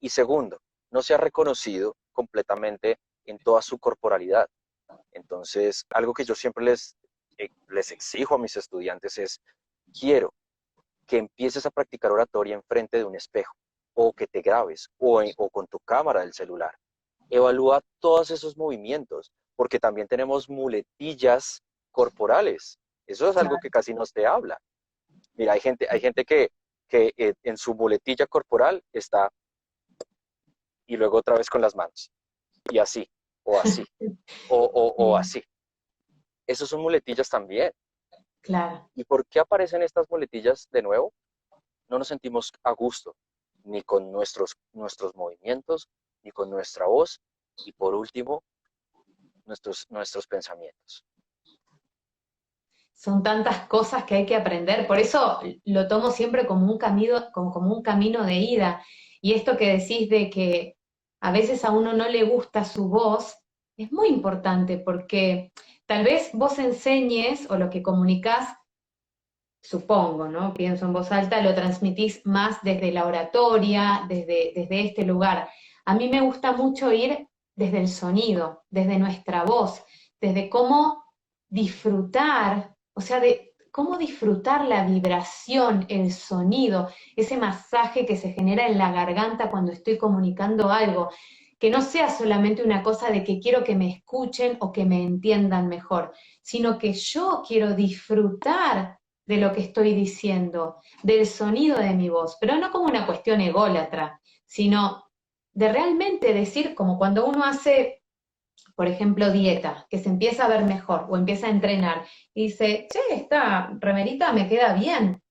Y segundo, no se ha reconocido completamente en toda su corporalidad. Entonces, algo que yo siempre les exijo a mis estudiantes es, quiero que empieces a practicar oratoria enfrente de un espejo, o que te grabes, o con tu cámara del celular. Evalúa todos esos movimientos, porque también tenemos muletillas corporales. Eso es algo que casi no se habla. Mira, hay gente que en su muletilla corporal está y luego otra vez con las manos, y así, o Sí, así. Esos son muletillas también. claro. ¿Y por qué aparecen estas muletillas de nuevo? No nos sentimos a gusto, ni con nuestros movimientos, ni con nuestra voz, y por último, nuestros pensamientos. Son tantas cosas que hay que aprender, por eso lo tomo siempre como un camino de ida. Y esto que decís de que a veces a uno no le gusta su voz, es muy importante porque tal vez vos enseñes o lo que comunicás, supongo, ¿no? Pienso en voz alta, lo transmitís más desde la oratoria, desde este lugar. A mí me gusta mucho ir desde el sonido, desde nuestra voz, desde cómo disfrutar, o sea, de cómo disfrutar la vibración, el sonido, ese masaje que se genera en la garganta cuando estoy comunicando algo, que no sea solamente una cosa de que quiero que me escuchen o que me entiendan mejor, sino que yo quiero disfrutar de lo que estoy diciendo, del sonido de mi voz, pero no como una cuestión ególatra, sino de realmente decir, como cuando uno hace, por ejemplo, dieta, que se empieza a ver mejor o empieza a entrenar y dice, che, esta remerita me queda bien,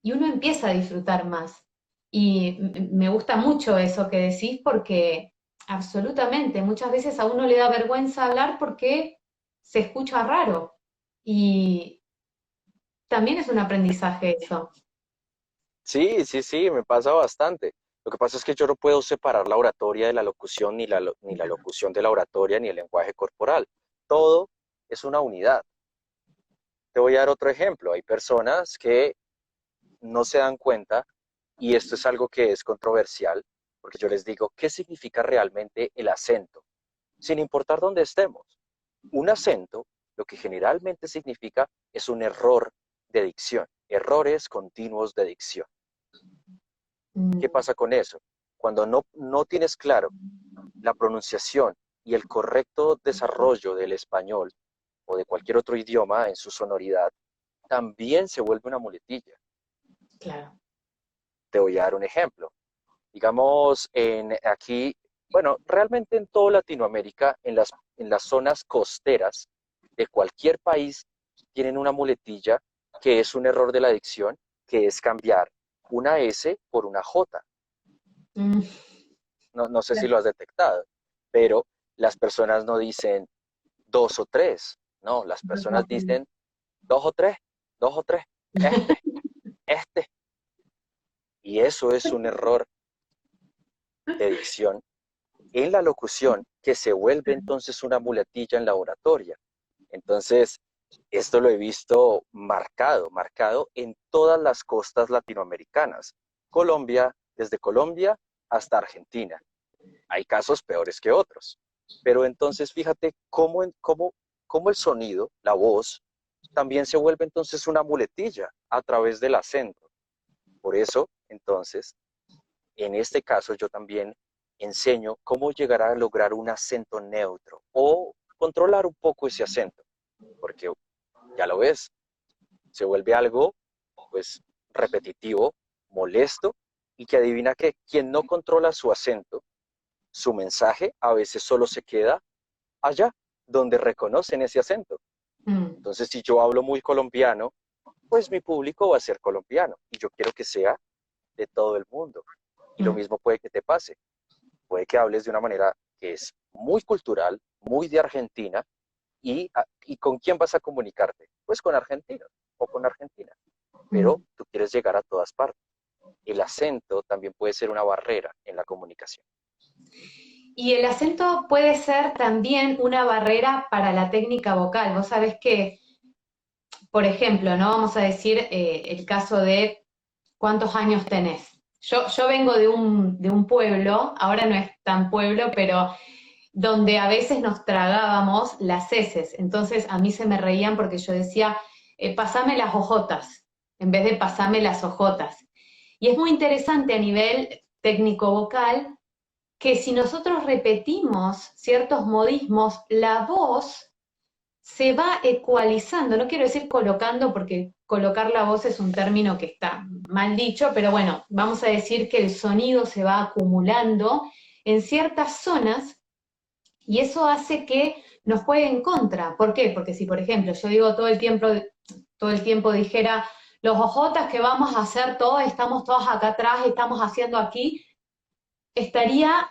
y uno empieza a disfrutar más. Y me gusta mucho eso que decís porque absolutamente, muchas veces a uno le da vergüenza hablar porque se escucha raro. Y también es un aprendizaje eso. Sí, sí, sí, me pasa bastante. Lo que pasa es que yo no puedo separar la oratoria de la locución, ni la locución de la oratoria, ni el lenguaje corporal. Todo es una unidad. Te voy a dar otro ejemplo. Hay personas que no se dan cuenta, y esto es algo que es controversial, porque yo les digo, ¿qué significa realmente el acento? Sin importar dónde estemos. Un acento, lo que generalmente significa es un error de dicción, errores continuos de dicción. ¿Qué Mm, pasa con eso? Cuando no tienes claro la pronunciación y el correcto desarrollo del español o de cualquier otro idioma en su sonoridad, también se vuelve una muletilla. claro. Te voy a dar un ejemplo. Digamos, aquí, bueno, realmente en toda Latinoamérica, en las zonas costeras de cualquier país, tienen una muletilla que es un error de la dicción, que es cambiar una S por una J. Mm, No sé si claro. lo has detectado, pero las personas no dicen dos o tres, no, las personas dicen dos o tres, este, este. Y eso es un error de dicción en la locución que se vuelve entonces una muletilla en la oratoria. Entonces, esto lo he visto marcado en todas las costas latinoamericanas. Colombia, desde Colombia hasta Argentina. Hay casos peores que otros. Pero entonces fíjate cómo el sonido, la voz, también se vuelve entonces una muletilla a través del acento. Por eso, entonces, en este caso yo también enseño cómo llegar a lograr un acento neutro o controlar un poco ese acento, porque ya lo ves, se vuelve algo pues repetitivo, molesto y que adivina que quien no controla su acento, su mensaje a veces solo se queda allá, donde reconocen ese acento. Mm, Entonces, si yo hablo muy colombiano, pues mi público va a ser colombiano y yo quiero que sea de todo el mundo. Y lo mm. mismo puede que te pase. Puede que hables de una manera que es muy cultural, muy de Argentina, y ¿con quién vas a comunicarte? Pues con argentinos o con Argentina, pero Mm. tú quieres llegar a todas partes. El acento también puede ser una barrera en la comunicación. Y el acento puede ser también una barrera para la técnica vocal. Vos sabés que, por ejemplo, no vamos a decir el caso de cuántos años tenés. Yo vengo de un pueblo, ahora no es tan pueblo, pero donde a veces nos tragábamos las heces. Entonces a mí se me reían porque yo decía, pasame las ojotas, en vez de pasame las ojotas. Y es muy interesante a nivel técnico vocal que si nosotros repetimos ciertos modismos, la voz se va ecualizando, no quiero decir colocando porque colocar la voz es un término que está mal dicho, pero bueno, vamos a decir que el sonido se va acumulando en ciertas zonas y eso hace que nos juegue en contra. ¿Por qué? Porque si, por ejemplo, yo digo todo el tiempo dijera, los ojotas que vamos a hacer todos, estamos todos acá atrás, estamos haciendo aquí, estaría,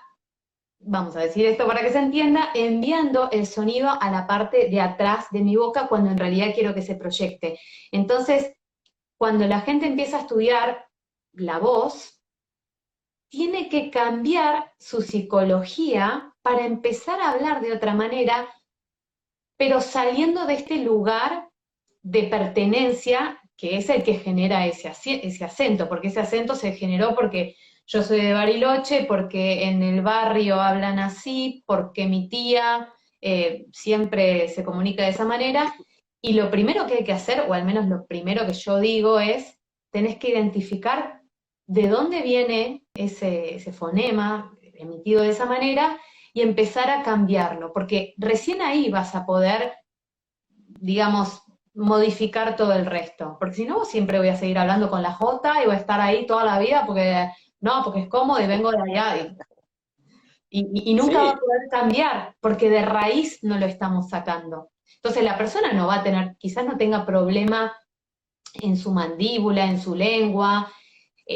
vamos a decir esto para que se entienda, enviando el sonido a la parte de atrás de mi boca cuando en realidad quiero que se proyecte. Entonces, cuando la gente empieza a estudiar la voz, tiene que cambiar su psicología para empezar a hablar de otra manera, pero saliendo de este lugar de pertenencia que es el que genera ese acento, porque ese acento se generó porque yo soy de Bariloche, porque en el barrio hablan así, porque mi tía siempre se comunica de esa manera, y lo primero que hay que hacer, o al menos lo primero que yo digo es, tenés que identificar de dónde viene ese fonema emitido de esa manera y empezar a cambiarlo, porque recién ahí vas a poder, digamos, modificar todo el resto, porque si no siempre voy a seguir hablando con la J y voy a estar ahí toda la vida porque no, porque es cómodo y vengo de allá y nunca va a Sí, poder cambiar porque de raíz no lo estamos sacando. Entonces la persona no va a tener, quizás no tenga problema en su mandíbula, en su lengua,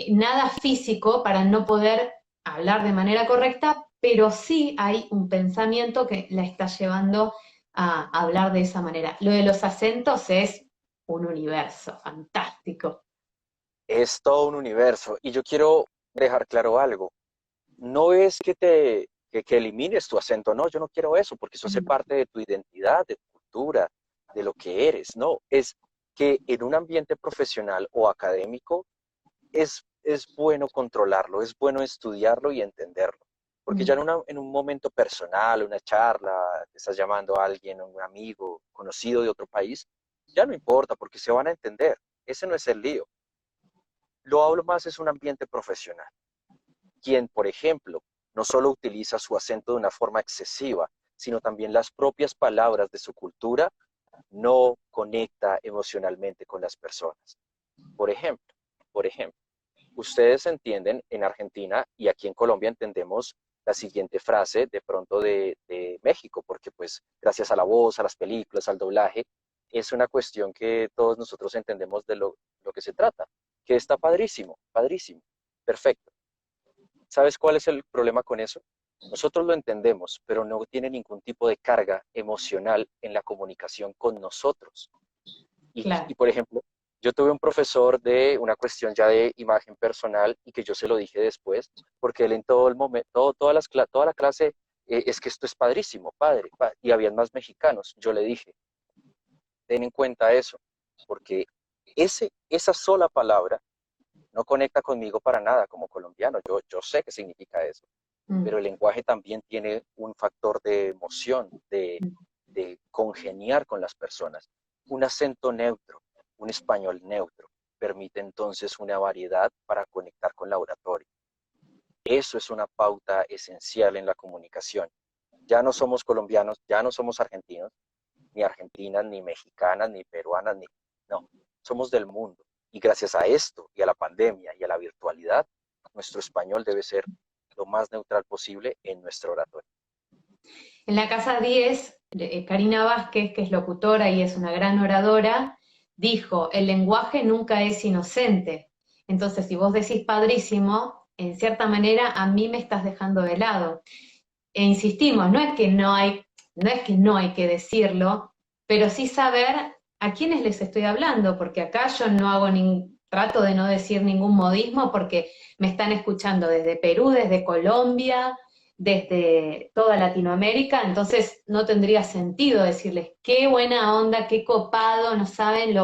nada físico para no poder hablar de manera correcta, pero sí hay un pensamiento que la está llevando a hablar de esa manera. Lo de los acentos es un universo fantástico. es todo un universo. Y yo quiero dejar claro algo. No es que elimines tu acento, no, yo no quiero eso, porque eso hace parte de tu identidad, de tu cultura, de lo que eres, no, es que en un ambiente profesional o académico es es bueno controlarlo, es bueno estudiarlo y entenderlo. Porque ya Mm, en un momento personal, una charla, te estás llamando a alguien, un amigo conocido de otro país, ya no importa porque se van a entender. Ese no es el lío. Lo hablo más es un ambiente profesional. Quien, por ejemplo, no solo utiliza su acento de una forma excesiva, sino también las propias palabras de su cultura, no conecta emocionalmente con las personas. Por ejemplo, por ejemplo, ustedes entienden en Argentina y aquí en Colombia entendemos la siguiente frase de pronto de México, porque pues gracias a la voz, a las películas, al doblaje, es una cuestión que todos nosotros entendemos de lo que se trata, que está padrísimo, padrísimo, perfecto. ¿Sabes cuál es el problema con eso? Nosotros lo entendemos, pero no tiene ningún tipo de carga emocional en la comunicación con nosotros. Y claro. por ejemplo, yo tuve un profesor de una cuestión ya de imagen personal y que yo se lo dije después, porque él en todo el momento, toda la clase, es que esto es padrísimo, padre, y habían más mexicanos. Yo le dije, ten en cuenta eso, porque esa sola palabra no conecta conmigo para nada como colombiano. Yo sé qué significa eso, Mm, pero el lenguaje también tiene un factor de emoción, mm. de congeniar con las personas. Un acento neutro, un español neutro, permite entonces una variedad para conectar con la oratoria. Eso es una pauta esencial en la comunicación. Ya no somos colombianos, ya no somos argentinos, ni argentinas, ni mexicanas, ni peruanas, ni... No, somos del mundo. Y gracias a esto, y a la pandemia, y a la virtualidad, nuestro español debe ser lo más neutral posible en nuestra oratoria. En la casa 10, Karina Vázquez, que es locutora y es una gran oradora, dijo, el lenguaje nunca es inocente. Entonces, si vos decís padrísimo, en cierta manera a mí me estás dejando de lado. E insistimos, no es que no hay que decirlo, pero sí saber a quiénes les estoy hablando, porque acá yo no hago trato de no decir ningún modismo porque me están escuchando desde Perú, desde Colombia, desde toda Latinoamérica, entonces no tendría sentido decirles qué buena onda, qué copado, no saben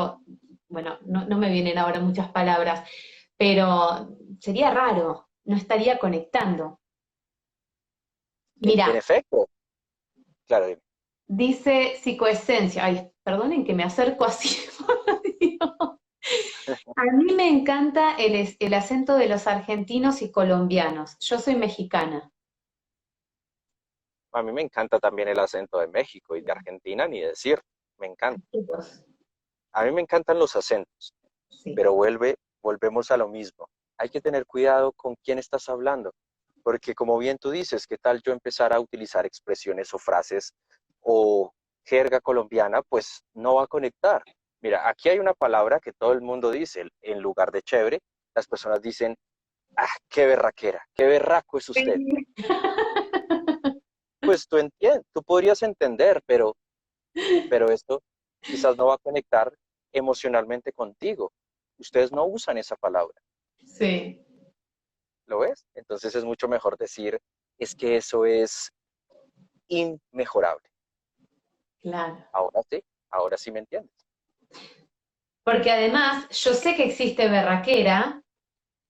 bueno, no me vienen ahora muchas palabras, pero sería raro, no estaría conectando. En Mira, efecto, claro, dice psicoesencia. Ay, perdonen que me acerco así. Por Dios. A mí me encanta el acento de los argentinos y colombianos. Yo soy mexicana. a mí me encanta también el acento de México y de Argentina, ni decir, me encanta. Chicos, A mí me encantan los acentos, sí. pero volvemos a lo mismo. Hay que tener cuidado con quién estás hablando, porque como bien tú dices, ¿qué tal yo empezar a utilizar expresiones o frases o jerga colombiana? Pues no va a conectar. Mira, aquí hay una palabra que todo el mundo dice, en lugar de chévere, las personas dicen, ah, qué berraquera, qué berraco es usted. Pues tú entiendes, tú podrías entender, pero esto quizás no va a conectar emocionalmente contigo. Ustedes no usan esa palabra, Sí, ¿lo ves? Entonces es mucho mejor decir, es que eso es inmejorable. claro. Ahora sí me entiendes. Porque además yo sé que existe berraquera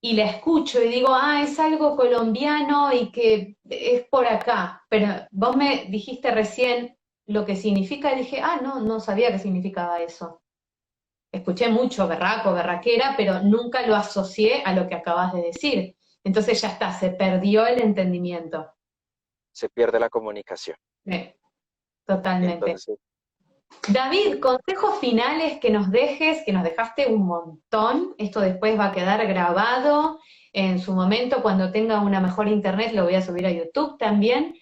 y la escucho y digo, ah, es algo colombiano y que es por acá. Pero vos me dijiste recién lo que significa y dije, ah, no, no sabía que significaba eso. Escuché mucho berraco, berraquera, pero nunca lo asocié a lo que acabas de decir. Entonces ya está, se perdió el entendimiento. Se pierde la comunicación. Totalmente. Entonces, David, sí, consejos finales que nos dejes, que nos dejaste un montón. Esto después va a quedar grabado en su momento, cuando tenga una mejor internet, lo voy a subir a YouTube también.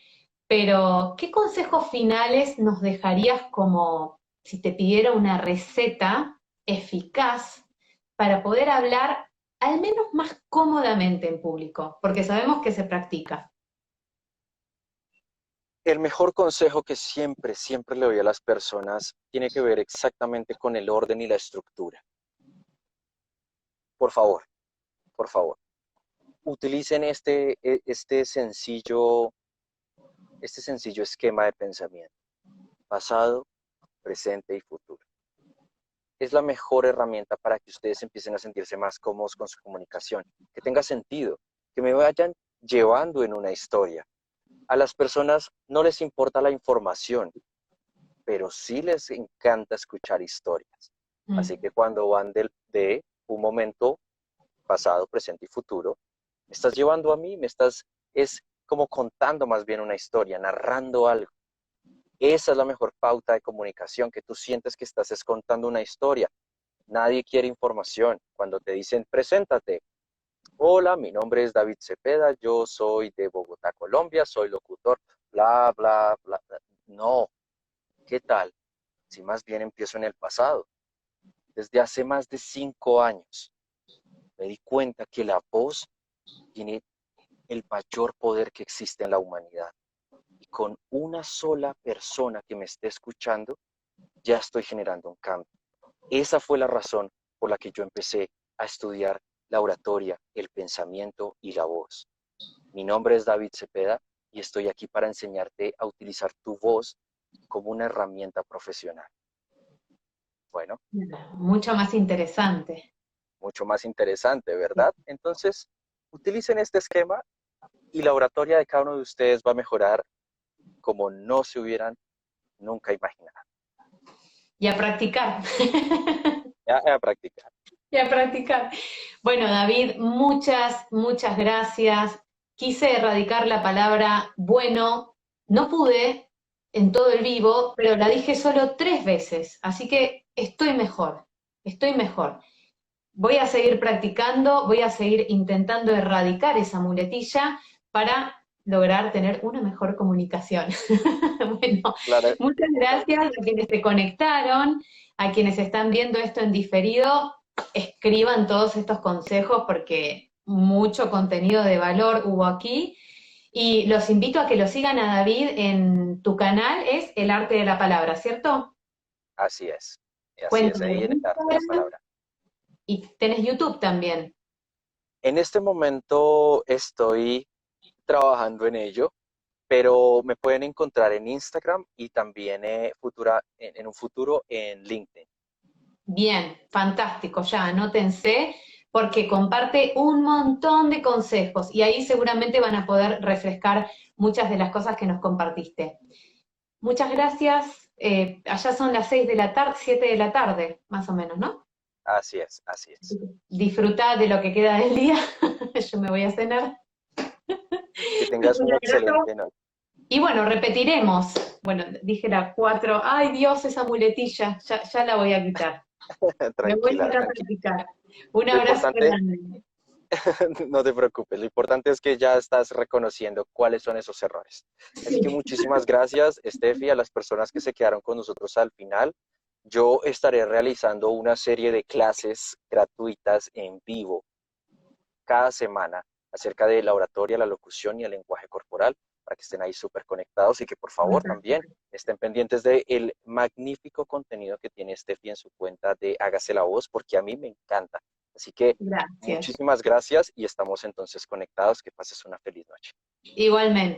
Pero, ¿qué consejos finales nos dejarías como si te pidiera una receta eficaz para poder hablar al menos más cómodamente en público? Porque sabemos que se practica. el mejor consejo que siempre le doy a las personas tiene que ver exactamente con el orden y la estructura. Por favor, por favor, utilicen este sencillo esquema de pensamiento: pasado, presente y futuro. es la mejor herramienta para que ustedes empiecen a sentirse más cómodos con su comunicación, que tenga sentido, que me vayan llevando en una historia. A las personas no les importa la información, pero sí les encanta escuchar historias. Así Mm. que cuando van de un momento pasado, presente y futuro, me estás llevando a mí, es como contando más bien una historia, narrando algo. Esa es la mejor pauta de comunicación, que tú sientes que estás contando una historia. Nadie quiere información. Cuando te dicen, preséntate. Hola, mi nombre es David Cepeda, yo soy de Bogotá, Colombia, soy locutor, bla, bla, bla, bla. No, ¿qué tal? Si más bien empiezo en el pasado. Desde hace más de 5 años me di cuenta que la voz tiene el mayor poder que existe en la humanidad. Y con una sola persona que me esté escuchando, ya estoy generando un cambio. Esa fue la razón por la que yo empecé a estudiar la oratoria, el pensamiento y la voz. Mi nombre es David Cepeda y estoy aquí para enseñarte a utilizar tu voz como una herramienta profesional. Bueno, Mucho más interesante. mucho más interesante, ¿verdad? Entonces, utilicen este esquema y la oratoria de cada uno de ustedes va a mejorar como no se hubieran nunca imaginado. Y a practicar. A practicar. Y a practicar. Bueno, David, muchas gracias. Quise erradicar la palabra bueno, no pude en todo el vivo, pero la dije solo 3 veces, así que estoy mejor, estoy mejor. Voy a seguir practicando, voy a seguir intentando erradicar esa muletilla para lograr tener una mejor comunicación. Bueno, Claro, muchas claro gracias que a quienes se conectaron, a quienes están viendo esto en diferido. Escriban todos estos consejos porque mucho contenido de valor hubo aquí. Y los invito a que lo sigan a David en tu canal, es El Arte de la Palabra, ¿cierto? así es. Así es, Cuenta de ahí en el arte de la Instagram palabra. y tenés YouTube también. En este momento estoy trabajando en ello, pero me pueden encontrar en Instagram y también en un futuro en LinkedIn. Bien, fantástico, ya anótense, porque comparte un montón de consejos y ahí seguramente van a poder refrescar muchas de las cosas que nos compartiste. Muchas gracias. Allá son las 6 de la tarde, 7 de la tarde, más o menos, ¿no? Así es, así es. Disfruta de lo que queda del día. Yo me voy a cenar. Que tengas Un una abrazo. excelente noche. Y bueno, repetiremos. Bueno, dije la 4. Ay, Dios, esa muletilla. Ya la voy a quitar. Me voy a Tranquila, ir a tranquila. practicar. Un Lo abrazo importante, grande. no te preocupes, lo importante es que ya estás reconociendo cuáles son esos errores. Así que Sí. muchísimas gracias, Steffi, a las personas que se quedaron con nosotros al final. Yo estaré realizando una serie de clases gratuitas en vivo cada semana acerca de la oratoria, la locución y el lenguaje corporal, para que estén ahí súper conectados y que por favor también estén pendientes del magnífico contenido que tiene Steffi en su cuenta de Hágase la Voz, porque a mí me encanta. Así que Gracias. muchísimas gracias y estamos entonces conectados. Que pases una feliz noche. Igualmente.